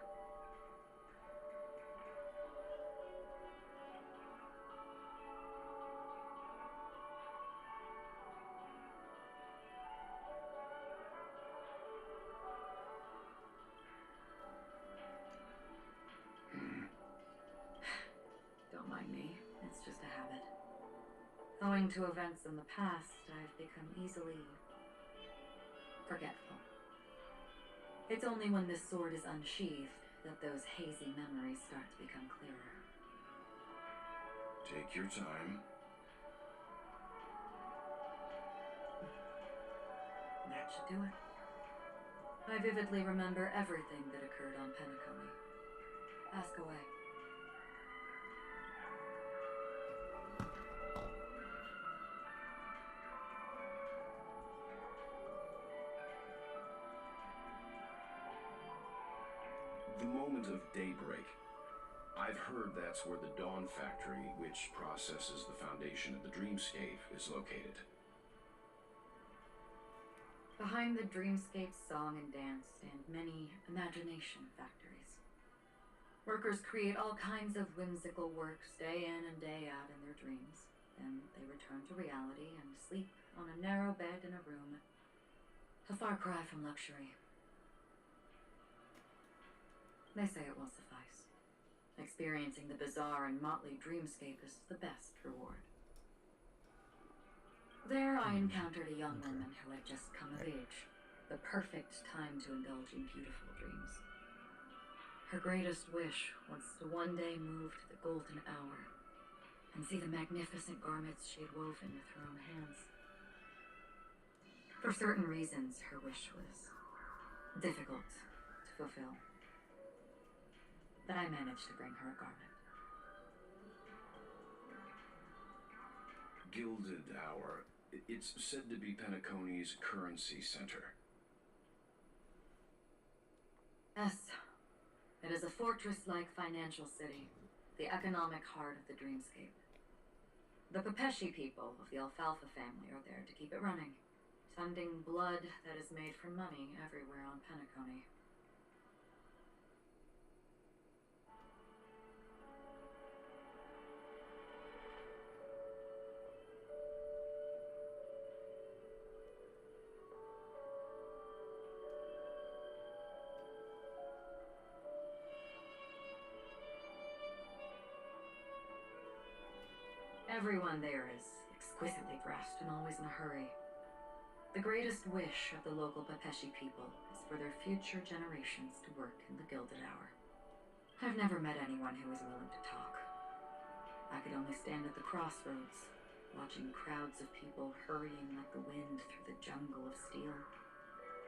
Don't mind me. It's just a habit. Owing to events in the past, I've become easily forgetful. It's only when this sword is unsheathed that those hazy memories start to become clearer. Take your time. That should do it. I vividly remember everything that occurred on Penacony. Ask away. The moment of daybreak. I've heard that's where the Dawn Factory, which processes the foundation of the dreamscape, is located. Behind the dreamscape's song and dance stand many imagination factories. Workers create all kinds of whimsical works day in and day out in their dreams. Then they return to reality and sleep on a narrow bed in a room. A far cry from luxury. They say it will suffice. Experiencing the bizarre and motley dreamscape is the best reward. There I encountered a young woman who had just come of age, the perfect time to indulge in beautiful dreams. Her greatest wish was to one day move to the golden hour and see the magnificent garments she had woven with her own hands. For certain reasons, her wish was difficult to fulfill. But I managed to bring her a garment. Gilded Hour. It's said to be Penacony's currency center. Yes. It is a fortress-like financial city, the economic heart of the dreamscape. The Pepeshi people of the Alfalfa family are there to keep it running, funding blood that is made from money everywhere on Penacony. Everyone there is exquisitely dressed and always in a hurry. The greatest wish of the local Pepeshi people is for their future generations to work in the Gilded Hour. I've never met anyone who is willing to talk. I could only stand at the crossroads, watching crowds of people hurrying like the wind through the jungle of steel,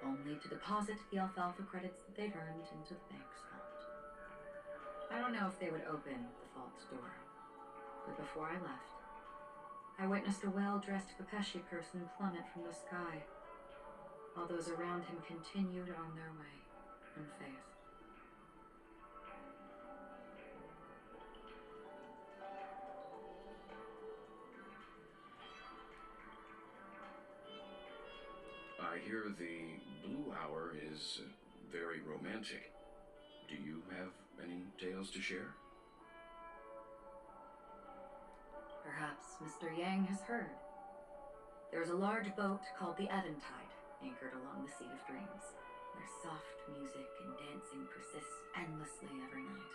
only to deposit the alfalfa credits that they'd earned into the bank's vault. I don't know if they would open the vault's door, but before I left, I witnessed a well-dressed Pepeshi person plummet from the sky, while those around him continued on their way, unfazed. I hear the Blue Hour is very romantic. Do you have any tales to share? Perhaps Mr. Yang has heard. There is a large boat called the Eventide, anchored along the Sea of Dreams, where soft music and dancing persists endlessly every night.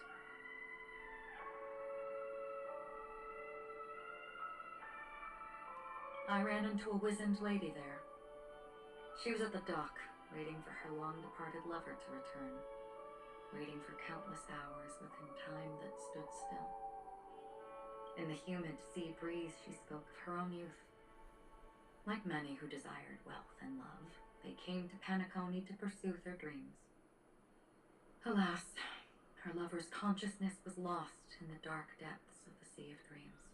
I ran into a wizened lady there. She was at the dock, waiting for her long-departed lover to return, waiting for countless hours within time that stood still. In the humid sea breeze, she spoke of her own youth. Like many who desired wealth and love, they came to Penacony to pursue their dreams. Alas, her lover's consciousness was lost in the dark depths of the Sea of Dreams.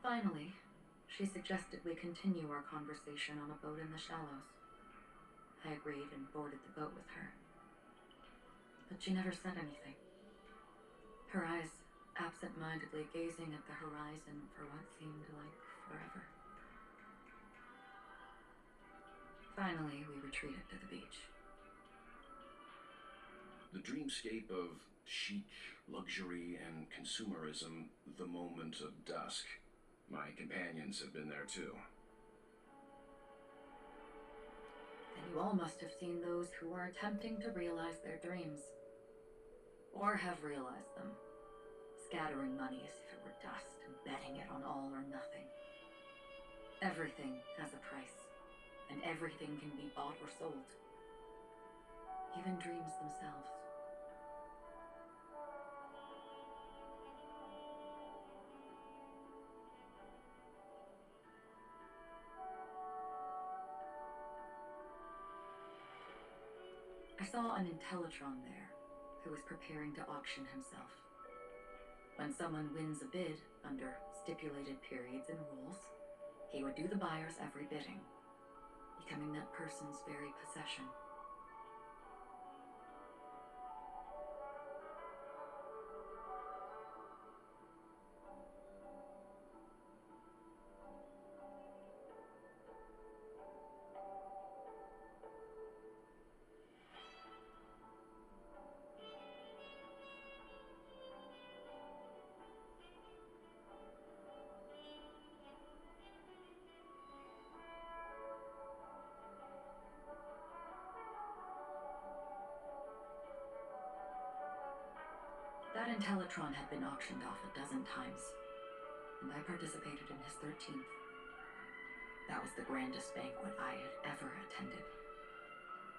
Finally, she suggested we continue our conversation on a boat in the shallows. I agreed and boarded the boat with her. But she never said anything. Her eyes absent-mindedly gazing at the horizon for what seemed like forever. Finally, we retreated to the beach. The dreamscape of chic, luxury, and consumerism, the moment of dusk. My companions have been there too. Then you all must have seen those who are attempting to realize their dreams. Or have realized them, scattering money as if it were dust and betting it on all or nothing. Everything has a price, and everything can be bought or sold. Even dreams themselves. I saw an Intellitron there, who was preparing to auction himself. When someone wins a bid under stipulated periods and rules, he would do the buyer's every bidding, becoming that person's very possession. That Intellitron had been auctioned off 12 times, and I participated in his 13th. That was the grandest banquet I had ever attended.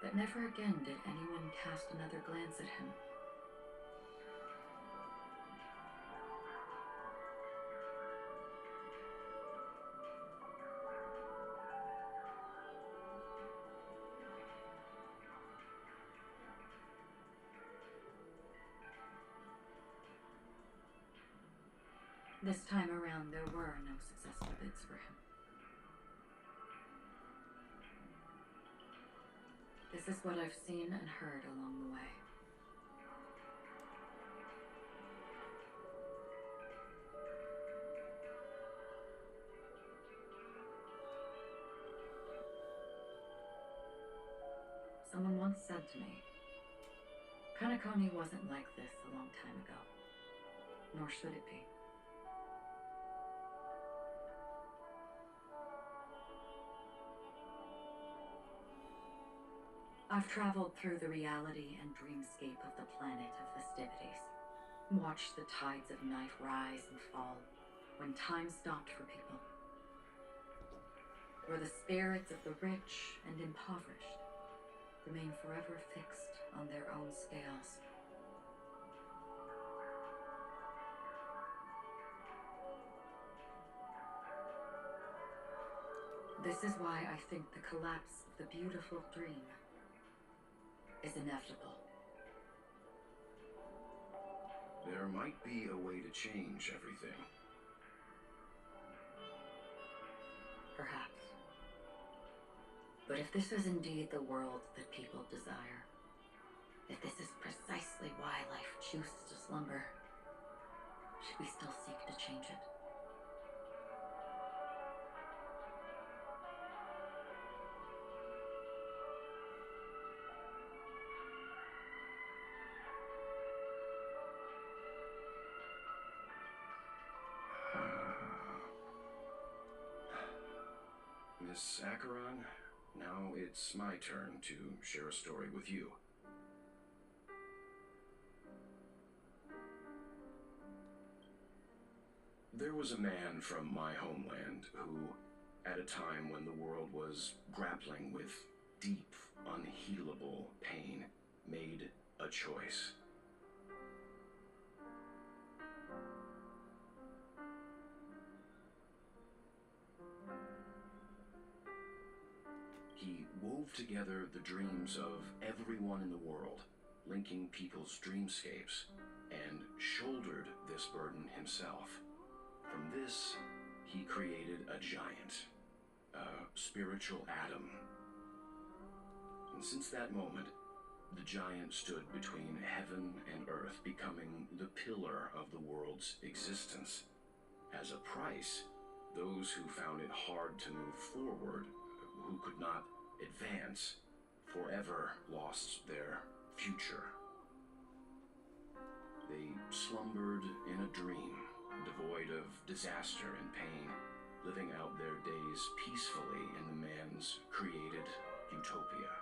But never again did anyone cast another glance at him. This time around, there were no successful bids for him. This is what I've seen and heard along the way. Someone once said to me, Kanekoni wasn't like this a long time ago, nor should it be. I've traveled through the reality and dreamscape of the planet of festivities, watched the tides of night rise and fall when time stopped for people, where the spirits of the rich and impoverished remain forever fixed on their own scales. This is why I think the collapse of the beautiful dream is inevitable. There might be a way to change everything. Perhaps. But if this is indeed the world that people desire, if this is precisely why life chooses to slumber, should we still seek to change it? Miss Acheron, now it's my turn to share a story with you. There was a man from my homeland who, at a time when the world was grappling with deep, unhealable pain, made a choice. He wove together the dreams of everyone in the world, linking people's dreamscapes, and shouldered this burden himself. From this, he created a giant, a spiritual atom. And since that moment, the giant stood between heaven and earth, becoming the pillar of the world's existence. As a price, those who found it hard to move forward, who could not advance, forever lost their future. They slumbered in a dream, devoid of disaster and pain, living out their days peacefully in the man's created utopia.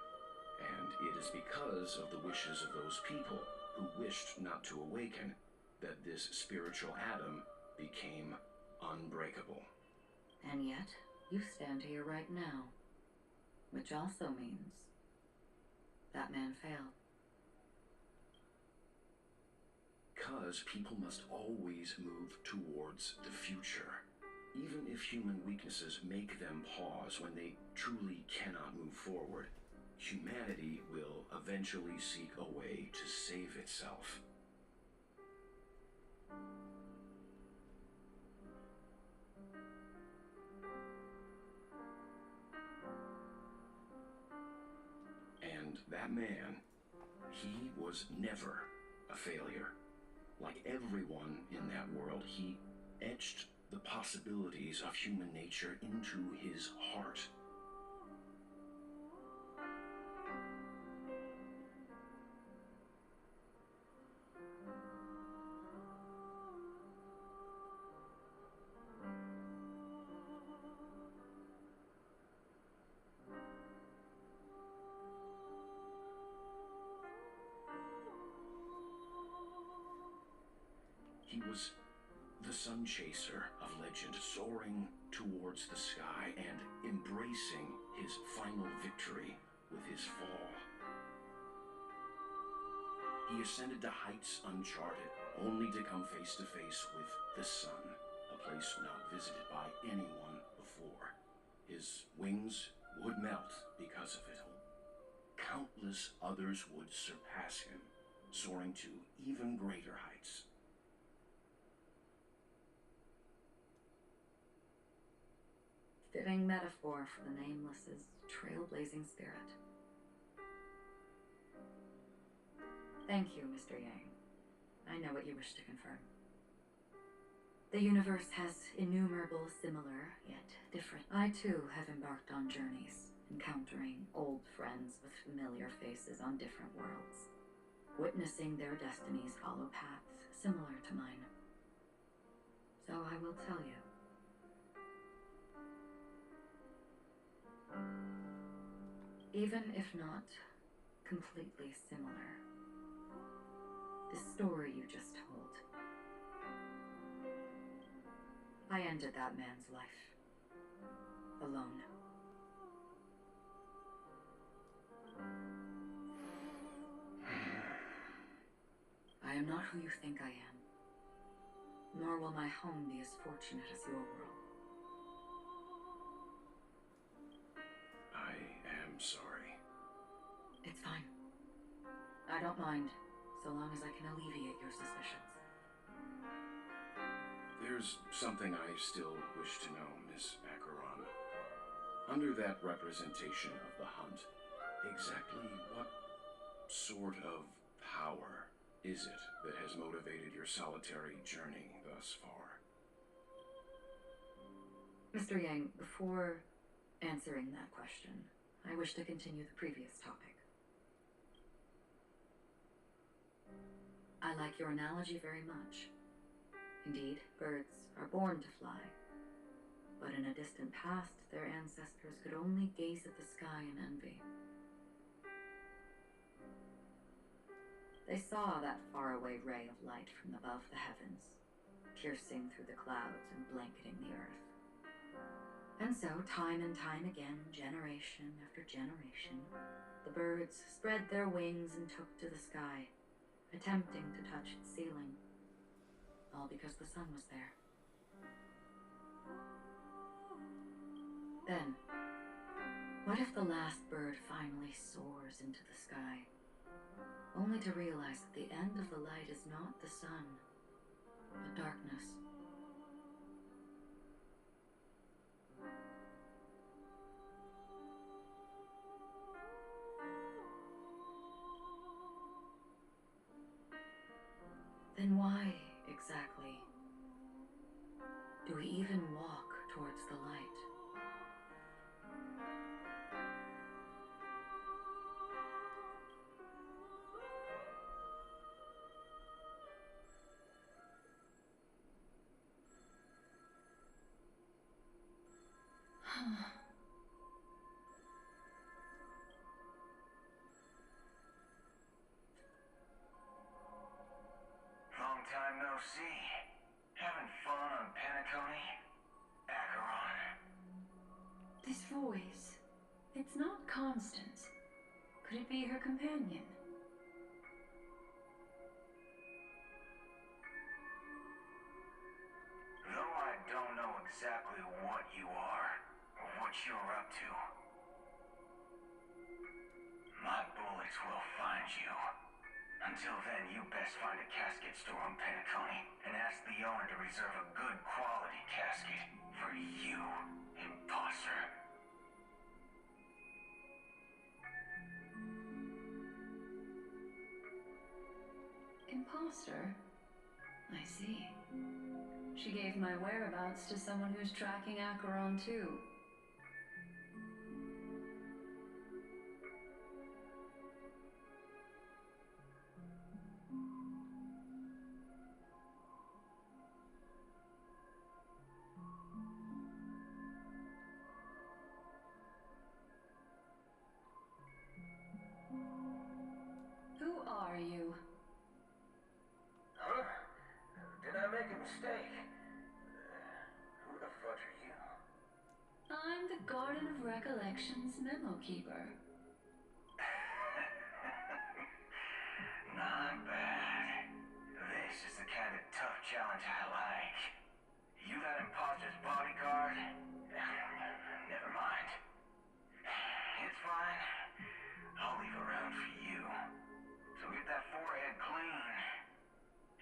And it is because of the wishes of those people who wished not to awaken that this spiritual atom became unbreakable. And yet, you stand here right now, which also means that man failed. Because people must always move towards the future. Even if human weaknesses make them pause when they truly cannot move forward, humanity will eventually seek a way to save itself. And that man, he was never a failure. Like everyone in that world, he etched the possibilities of human nature into his heart. He was the sun chaser of legend, soaring towards the sky and embracing his final victory with his fall. He ascended to heights uncharted, only to come face to face with the sun, a place not visited by anyone before. His wings would melt because of it. Countless others would surpass him, soaring to even greater heights. Fitting metaphor for the Nameless's trailblazing spirit. Thank you, Mr. Yang. I know what you wish to confirm. The universe has innumerable similar, yet different. I too have embarked on journeys, encountering old friends with familiar faces on different worlds, witnessing their destinies follow paths similar to mine. So I will tell you. Even if not completely similar, the story you just told, I ended that man's life. Alone. I am not who you think I am, nor will my home be as fortunate as your world. I am sorry. It's fine. I don't mind, so long as I can alleviate your suspicions. There's something I still wish to know, Miss Acheron. Under that representation of the hunt, exactly what sort of power is it that has motivated your solitary journey thus far? Mr. Yang, before answering that question, I wish to continue the previous topic. I like your analogy very much. Indeed, birds are born to fly. But in a distant past, their ancestors could only gaze at the sky in envy. They saw that faraway ray of light from above the heavens, piercing through the clouds and blanketing the earth. And so, time and time again, generation after generation, the birds spread their wings and took to the sky, attempting to touch its ceiling, all because the sun was there. Then, what if the last bird finally soars into the sky, only to realize that the end of the light is not the sun, but darkness? Then why, exactly, do we even walk towards the light? Long time no see. Having fun on Penacony? Acheron? It's not Constance. Could it be her companion? Though I don't know exactly what you are, or what you're up to, my bullets will find you. Until then, you best find a casket store in Penacony and ask the owner to reserve a good quality casket for you, imposter. Imposter? I see. She gave my whereabouts to someone who's tracking Acheron too. Who are you? Huh? Did I make a mistake? Who the fuck are you? I'm the Garden of Recollection's memo keeper. Not bad. This is the kind of tough challenge I like. You that imposter's bodyguard? Never mind. It's fine. I'll leave a round for you. So get that forehead clean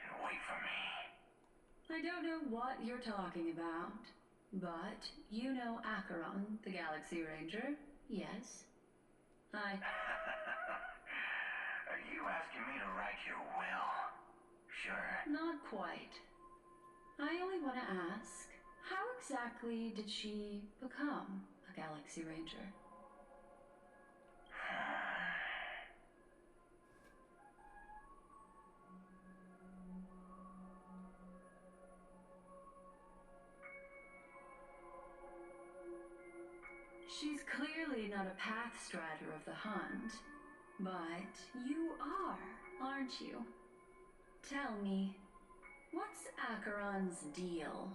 and wait for me. I don't know what you're talking about, but you know Acheron, the Galaxy Ranger, yes? Are you asking me to write your will? Sure. Not quite. I only want to ask, how exactly did she become a Galaxy Ranger? She's clearly not a pathstrider of the hunt, but you are, aren't you? Tell me, what's Acheron's deal?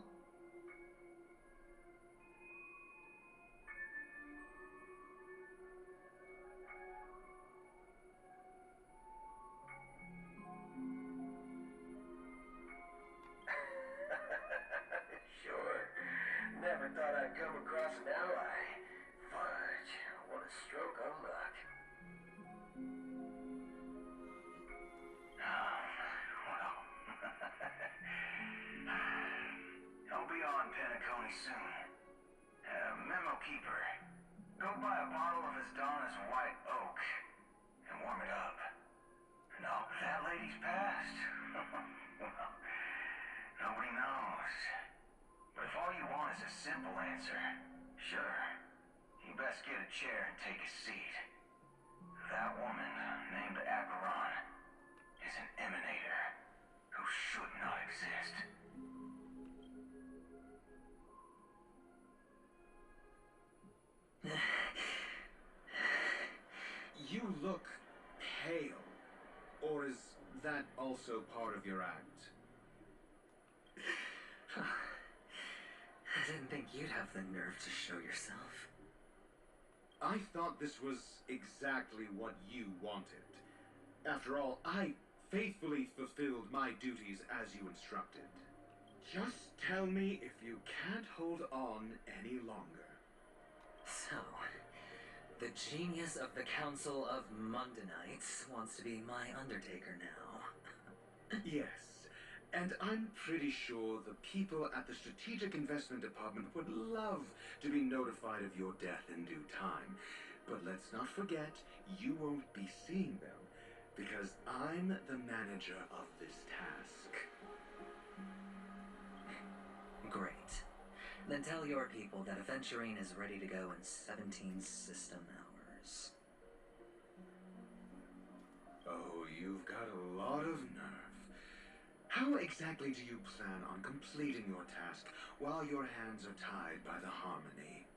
Sure. Never thought I'd come across an ally. Fudge, what a stroke of luck. Well. I'll be on Penacony soon. Memo keeper, go buy a bottle of his Donna's White Oak and warm it up. No, that lady's passed. Well, nobody knows. But if all you want is a simple answer, sure, you best get a chair and take a seat. That woman, named Acheron, is an emanator who should not exist. You look pale. Or is that also part of your act? I didn't think you'd have the nerve to show yourself. I thought this was exactly what you wanted. After all, I faithfully fulfilled my duties as you instructed. Just tell me if you can't hold on any longer. So, the genius of the Council of Mundanites wants to be my Undertaker now. Yes, and I'm pretty sure the people at the Strategic Investment Department would love to be notified of your death in due time. But let's not forget, you won't be seeing them, because I'm the manager of this task. Great. Then tell your people that Aventurine is ready to go in 17 system hours. Oh, you've got a lot of nerve. How exactly do you plan on completing your task while your hands are tied by the Harmony?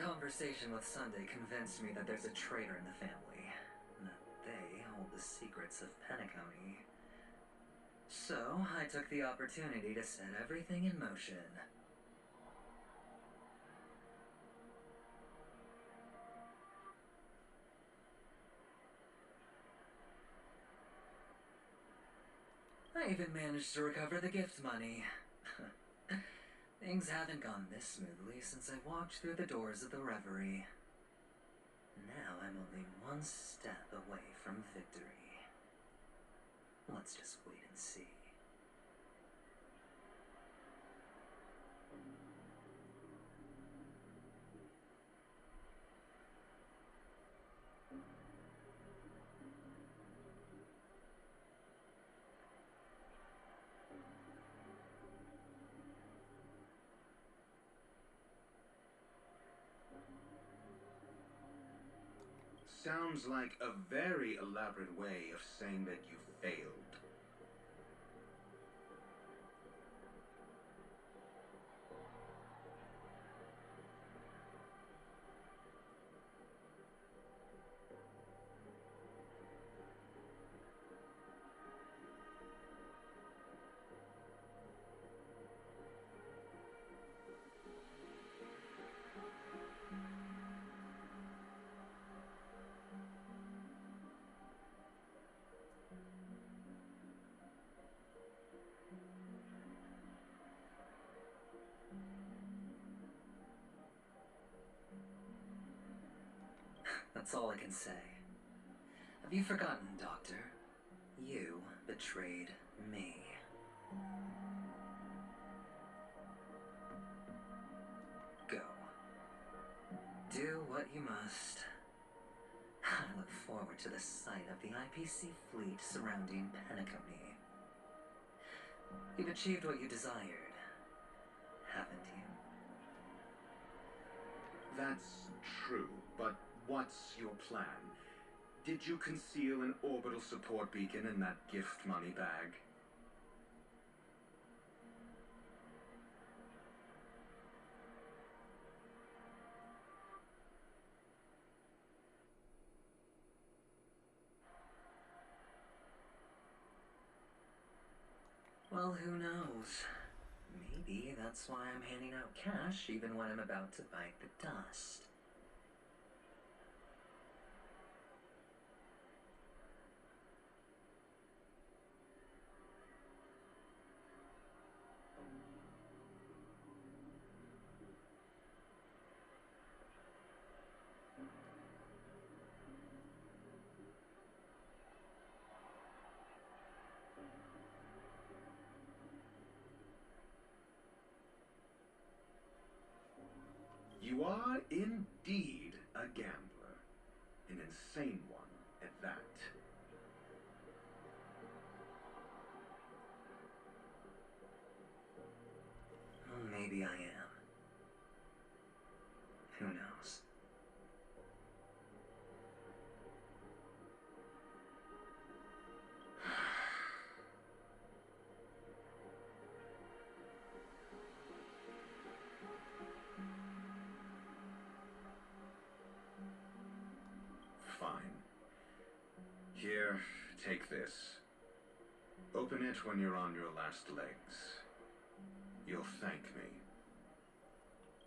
conversation with Sunday convinced me that there's a traitor in the family, and that they hold the secrets of Penacony. So, I took the opportunity to set everything in motion. I even managed to recover the gift money. Things haven't gone this smoothly since I walked through the doors of the Reverie. Now I'm only one step away from victory. Let's just wait and see. Sounds like a very elaborate way of saying that you failed. That's all I can say. Have you forgotten, Doctor? You betrayed me. Go. Do what you must. I look forward to the sight of the IPC fleet surrounding Penacony. You've achieved what you desired, haven't you? That's true, but what's your plan? Did you conceal an orbital support beacon in that gift money bag? Well, who knows? Maybe that's why I'm handing out cash even when I'm about to bite the dust. You are indeed a gambler. An insane one at that. Maybe I am. Who knows? Fine. Here, take this. Open it when you're on your last legs. You'll thank me.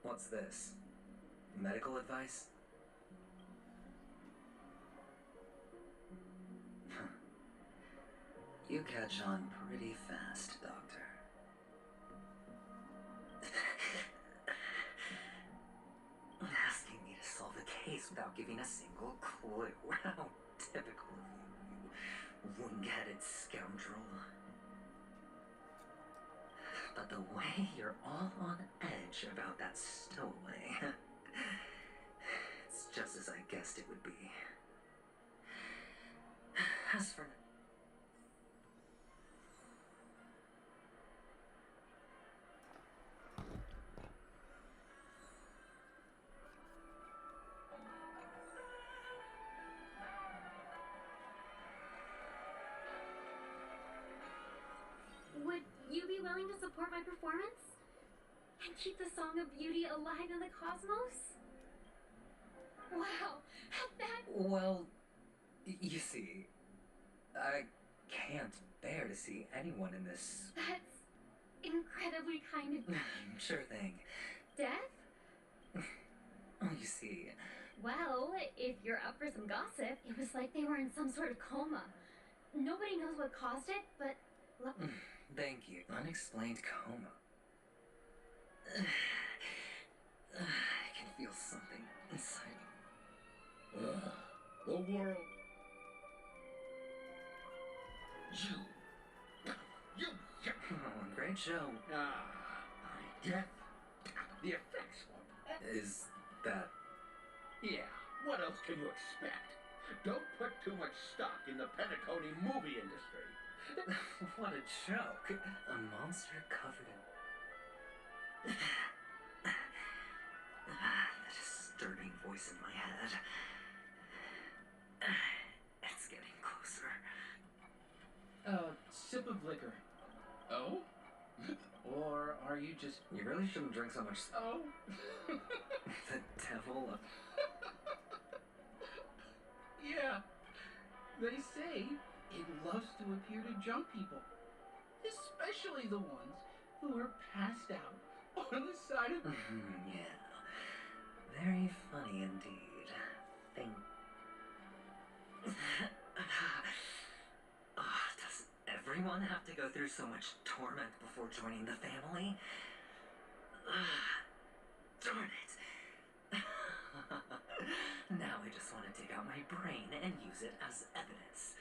What's this? Medical advice? You catch on pretty fast, Doctor. Asking me to solve the case without giving a single clue. How typical of you, you wing-headed scoundrel. But the way you're all on edge about that stowaway, it's just as I guessed it would be. As for... Would you be willing to support my performance? And keep the Song of Beauty alive in the cosmos? Wow, that... Well, you see, I can't bear to see anyone in this... That's incredibly kind of... Sure thing. Death? Oh, you see... Well, if you're up for some gossip, it was like they were in some sort of coma. Nobody knows what caused it, but... Thank you. Unexplained coma. I can feel something inside. The world. You. Oh, great show. My death. The effects one. Is that... Yeah, what else can you expect? Don't put too much stock in the Penacony movie industry. What a joke. A monster covered in... The disturbing voice in my head. It's getting closer. Sip of liquor. Oh? Or are you just... You really shouldn't drink so much... Oh? The devil of... Yeah. They say it loves to appear to drunk people. Especially the ones who are passed out on the side of... Yeah. Very funny indeed. Think... Does everyone have to go through so much torment before joining the family? Darn it. Now I just want to take out my brain and use it as evidence.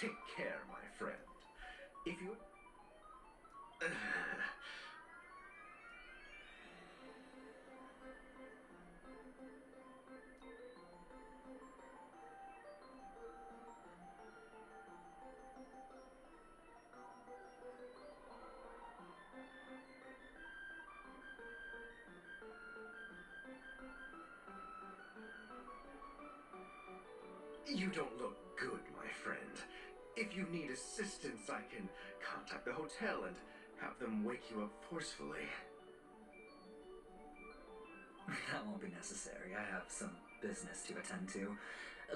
Take care, my friend. If you... You don't look good, my friend. If you need assistance, I can contact the hotel and have them wake you up forcefully. That won't be necessary. I have some business to attend to.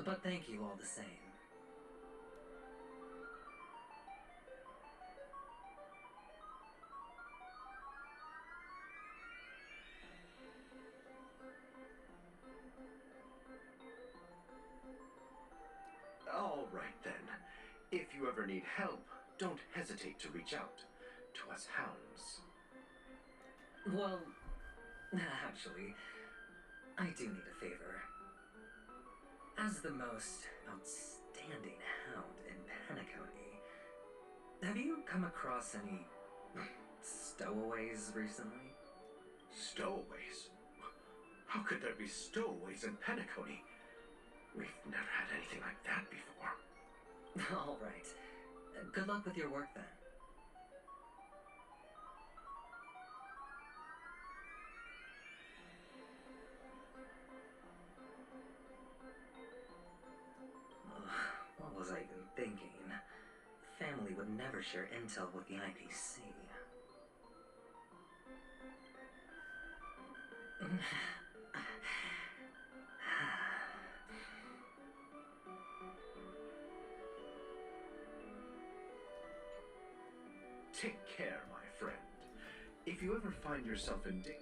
But thank you all the same. All right then. If you ever need help, don't hesitate to reach out to us hounds. Well, actually, I do need a favor. As the most outstanding hound in Penacony, have you come across any stowaways recently? Stowaways? How could there be stowaways in Penacony? We've never had anything like that before. All right. Good luck with your work then. What was I even thinking? Family would never share intel with the IPC. Take care, my friend. If you ever find yourself in danger...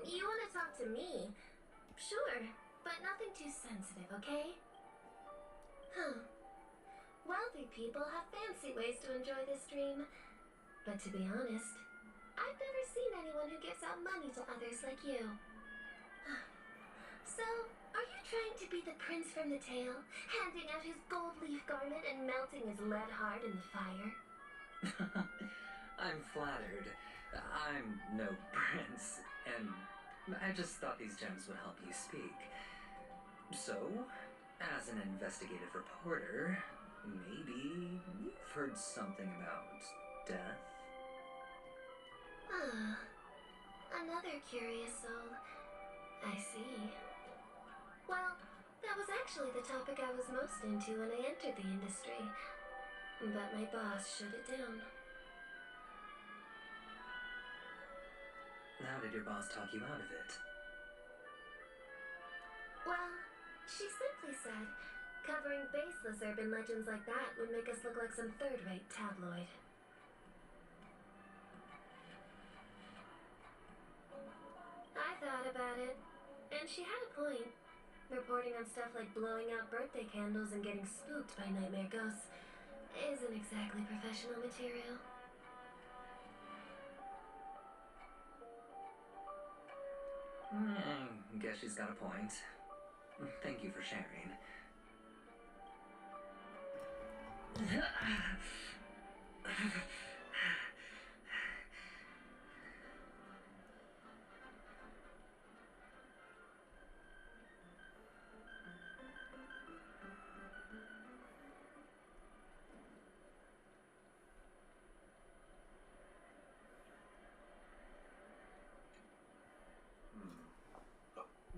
You want to talk to me? Sure, but nothing too sensitive, okay? Huh. Wealthy people have fancy ways to enjoy this dream. But to be honest, I've never seen anyone who gives out money to others like you. So, are you trying to be the prince from the tale, handing out his gold leaf garment and melting his lead heart in the fire? I'm flattered. I'm no prince, and I just thought these gems would help you speak. So, as an investigative reporter, maybe you've heard something about death? Ah, another curious soul. I see. Well, that was actually the topic I was most into when I entered the industry. But my boss shut it down. How did your boss talk you out of it? Well, she simply said, covering baseless urban legends like that would make us look like some third-rate tabloid. I thought about it, and she had a point. Reporting on stuff like blowing out birthday candles and getting spooked by nightmare ghosts isn't exactly professional material. Guess she's got a point. Thank you for sharing.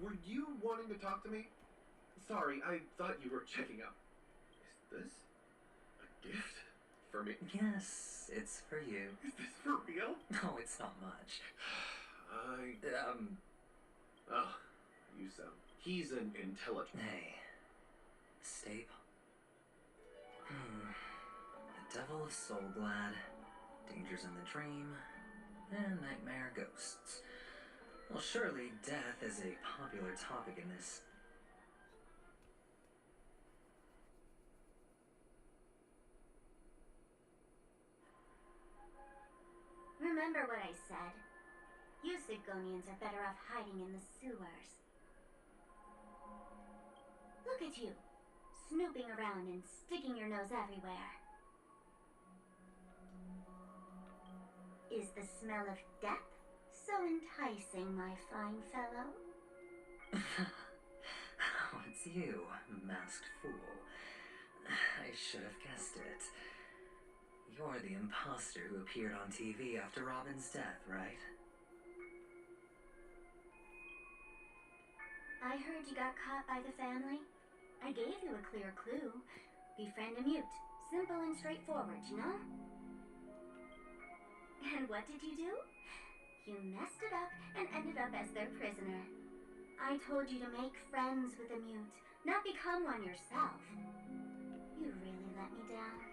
Were you wanting to talk to me? Sorry, I thought you were checking up. Is this a gift for me? Yes, it's for you. Is this for real? No, it's not much. Oh, you sound... He's an intelligent... Hey, Stape. The Devil of Soulglad, Dangers in the Dream, and Nightmare Ghosts. Well, surely death is a popular topic in this. Remember what I said. You Sigonians are better off hiding in the sewers. Look at you, snooping around and sticking your nose everywhere. Is the smell of death so enticing, my fine fellow? Oh, it's you, masked fool. I should have guessed it. You're the imposter who appeared on TV after Robin's death, right? I heard you got caught by the family. I gave you a clear clue. Befriend a mute. Simple and straightforward, you know? And what did you do? You messed it up and ended up as their prisoner. I told you to make friends with a mute, not become one yourself. You really let me down.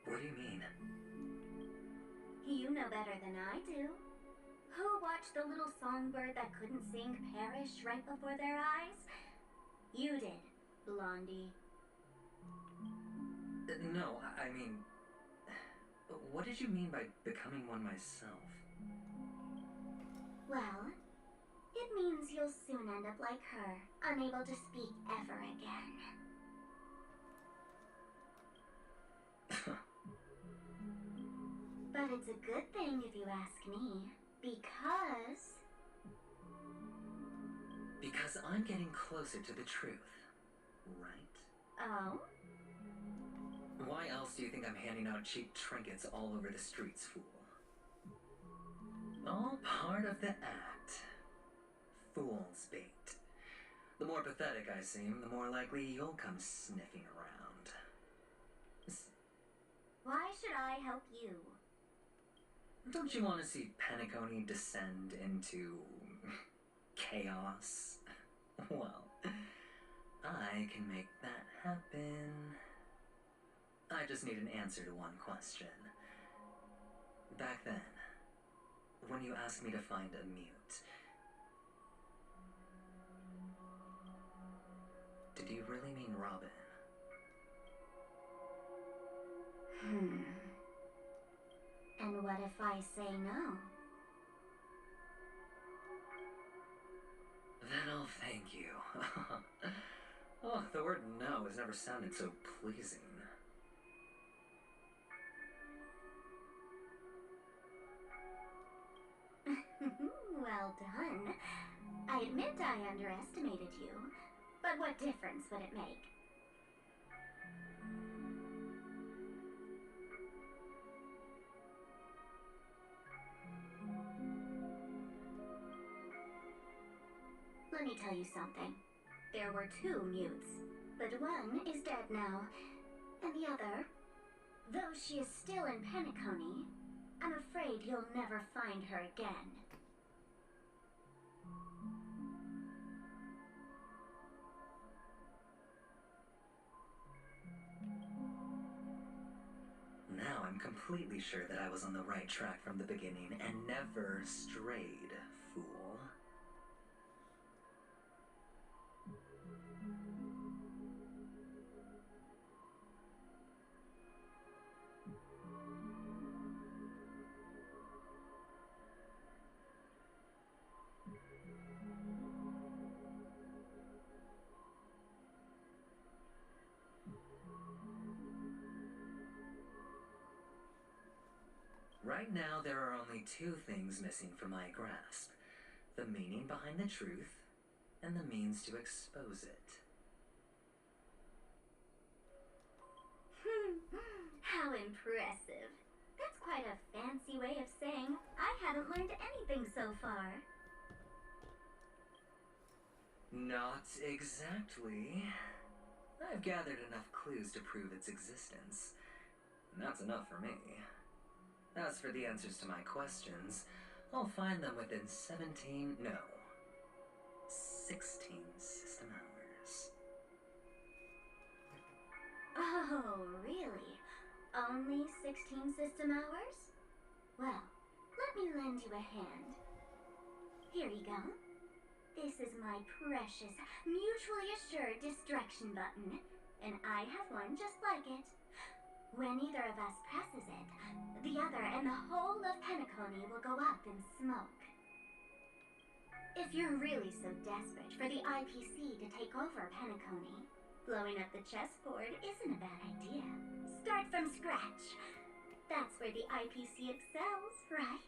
What do you mean? You know better than I do. Who watched the little songbird that couldn't sing perish right before their eyes? You did, Blondie. No, I mean... What did you mean by becoming one myself? Well, it means you'll soon end up like her, unable to speak ever again. But it's a good thing if you ask me, because... Because I'm getting closer to the truth, right? Oh? Why else do you think I'm handing out cheap trinkets all over the streets, fool? All part of the act. Fool's bait. The more pathetic I seem, the more likely you'll come sniffing around. Why should I help you? Don't you want to see Penacony descend into... chaos? Well, I can make that happen. I just need an answer to one question. Back then, when you asked me to find a mute, did you really mean Robin? What if I say no? Then I'll thank you. Oh, the word no has never sounded so pleasing. Well done. I admit I underestimated you, but what difference would it make? Let me tell you something. There were 2 mutes, but one is dead now, and the other, though she is still in Penacony, I'm afraid you'll never find her again. Now I'm completely sure that I was on the right track from the beginning and never strayed, fool. Right now, there are only 2 things missing from my grasp. The meaning behind the truth, and the means to expose it. How impressive. That's quite a fancy way of saying I haven't learned anything so far. Not exactly. I've gathered enough clues to prove its existence, and that's enough for me. As for the answers to my questions, I'll find them within 16 system hours. Oh, really? Only 16 system hours? Well, let me lend you a hand. Here you go. This is my precious, mutually assured distraction button, and I have one just like it. When either of us presses it, the other and the whole of Penacony will go up in smoke. If you're really so desperate for the IPC to take over Penacony, blowing up the chessboard isn't a bad idea. Start from scratch. That's where the IPC excels, right?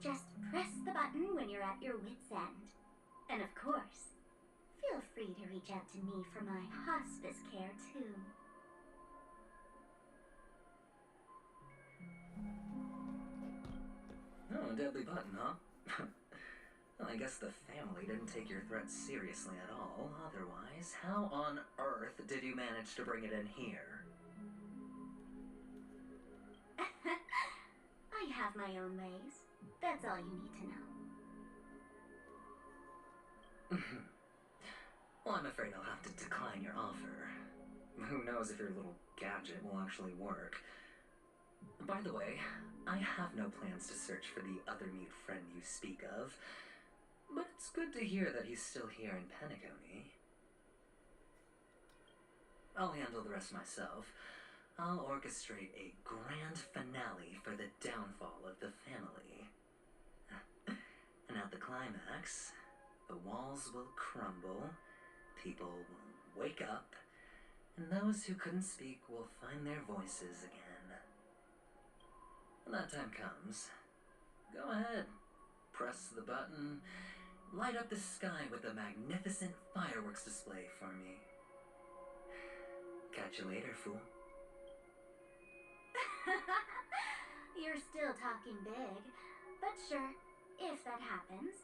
Just press the button when you're at your wit's end. And of course, feel free to reach out to me for my hospice care, too. Oh, a deadly button, huh? Well, I guess the family didn't take your threat seriously at all. Otherwise, how on earth did you manage to bring it in here? I have my own ways. That's all you need to know. Well, I'm afraid I'll have to decline your offer. Who knows if your little gadget will actually work. By the way, I have no plans to search for the other mute friend you speak of, but it's good to hear that he's still here in Penacony. I'll handle the rest myself. I'll orchestrate a grand finale for the downfall of the family. And at the climax, the walls will crumble, people will wake up, and those who couldn't speak will find their voices again. When that time comes, go ahead, press the button, light up the sky with a magnificent fireworks display for me. Catch you later, fool. You're still talking big, but sure, if that happens,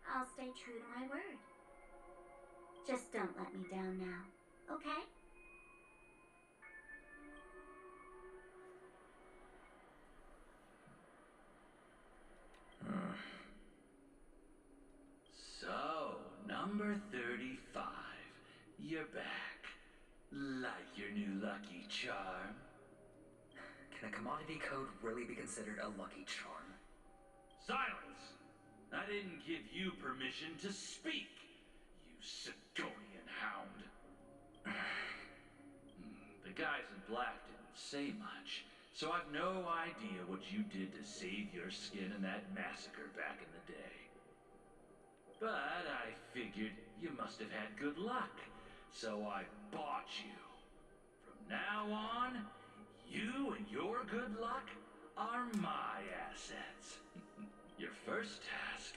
I'll stay true to my word. Just don't let me down now, okay? So, number 35. You're back. Like your new lucky charm? Can a commodity code really be considered a lucky charm? Silence! I didn't give you permission to speak, you Sidonian hound. The guys in black didn't say much, so I've no idea what you did to save your skin in that massacre back in the day. But I figured you must have had good luck, so I bought you. From now on, you and your good luck are my assets. Your first task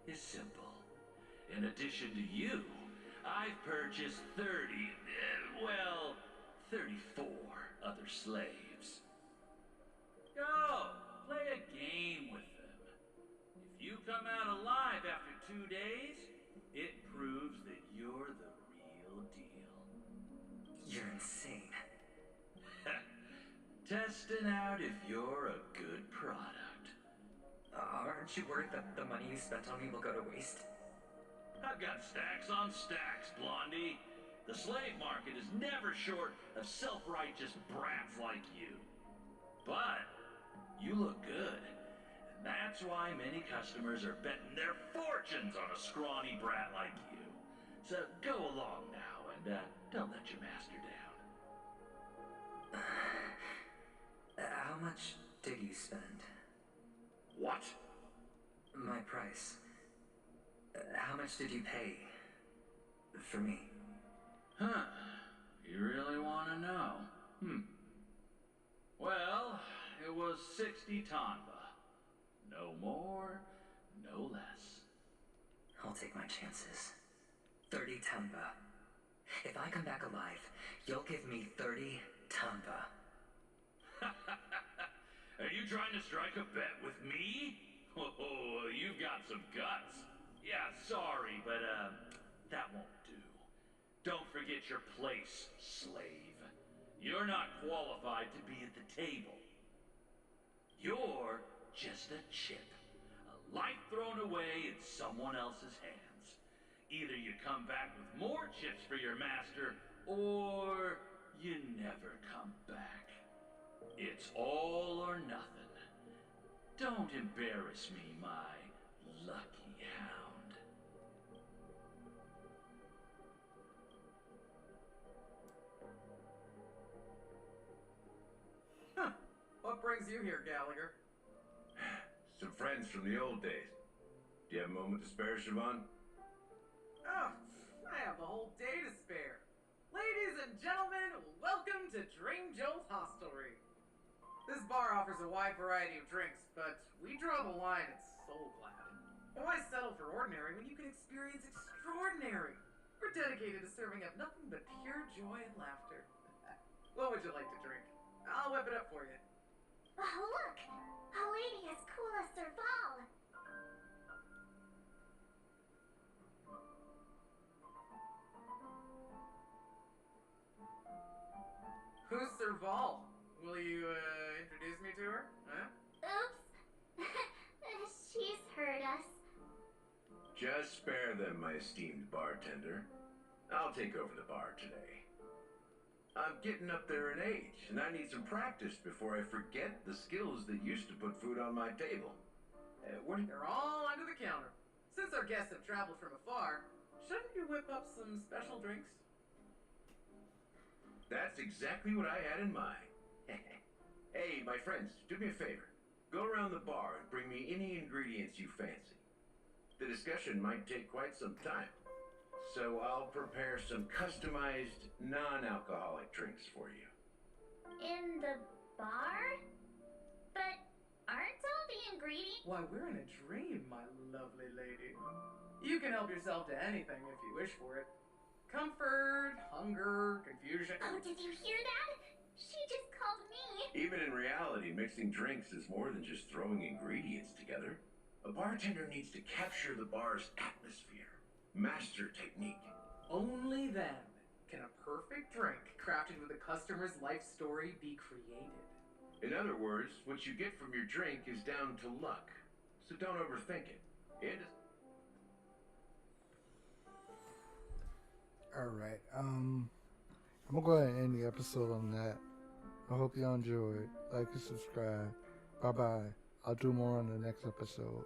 is simple. In addition to you, I've purchased 34 other slaves. Go, play a game with them. If you come out alive after 2 days, it proves that you're the real deal. You're insane. Testing out if you're a good product. Aren't you worried that the money you spent on me will go to waste? I've got stacks on stacks, Blondie. The slave market is never short of self-righteous brats like you. But you look good, and that's why many customers are betting their fortunes on a scrawny brat like you. So go along now and don't let your master down. How much did you spend? What? My price. How much did you pay for me? Huh. You really want to know? Well, it was 60 tanba. No more, no less. I'll take my chances. 30 tanba. If I come back alive, you'll give me 30 tanba. Are you trying to strike a bet with me? Oh, you've got some guts. Yeah, sorry, but that won't do. Don't forget your place, slave. You're not qualified to be at the table. You're just a chip. A life thrown away in someone else's hands. Either you come back with more chips for your master, or you never come back. It's all or nothing. Don't embarrass me, my lucky hound. Huh. What brings you here, Gallagher? Some friends from the old days. Do you have a moment to spare, Siobhan? Oh, I have the whole day to spare. Ladies and gentlemen, welcome to Dream Joe's Hostelry. This bar offers a wide variety of drinks, but we draw the line at Soul Glad. Why settle for ordinary when you can experience extraordinary? We're dedicated to serving up nothing but pure joy and laughter. What would you like to drink? I'll whip it up for you. Oh, look! A lady as cool as Serval! Who's Serval? Will you, introduce me to her? Huh? Oops! She's heard us. Just spare them, my esteemed bartender. I'll take over the bar today. I'm getting up there in age, and I need some practice before I forget the skills that used to put food on my table. They're all under the counter. Since our guests have traveled from afar, shouldn't you whip up some special drinks? That's exactly what I had in mind. Hey, my friends, do me a favor. Go around the bar and bring me any ingredients you fancy. The discussion might take quite some time, so I'll prepare some customized, non-alcoholic drinks for you. In the bar? But aren't all the ingredients? Why, we're in a dream, my lovely lady. You can help yourself to anything if you wish for it. Comfort, hunger, confusion. Oh, did you hear that? She just called me. Even in reality, mixing drinks is more than just throwing ingredients together. A bartender needs to capture the bar's atmosphere, master technique. Only then can a perfect drink crafted with a customer's life story be created. In other words, what you get from your drink is down to luck. So don't overthink it. Alright, I'm gonna go ahead and end the episode on that. I hope y'all enjoyed. Like and subscribe. Bye bye. I'll do more on the next episode.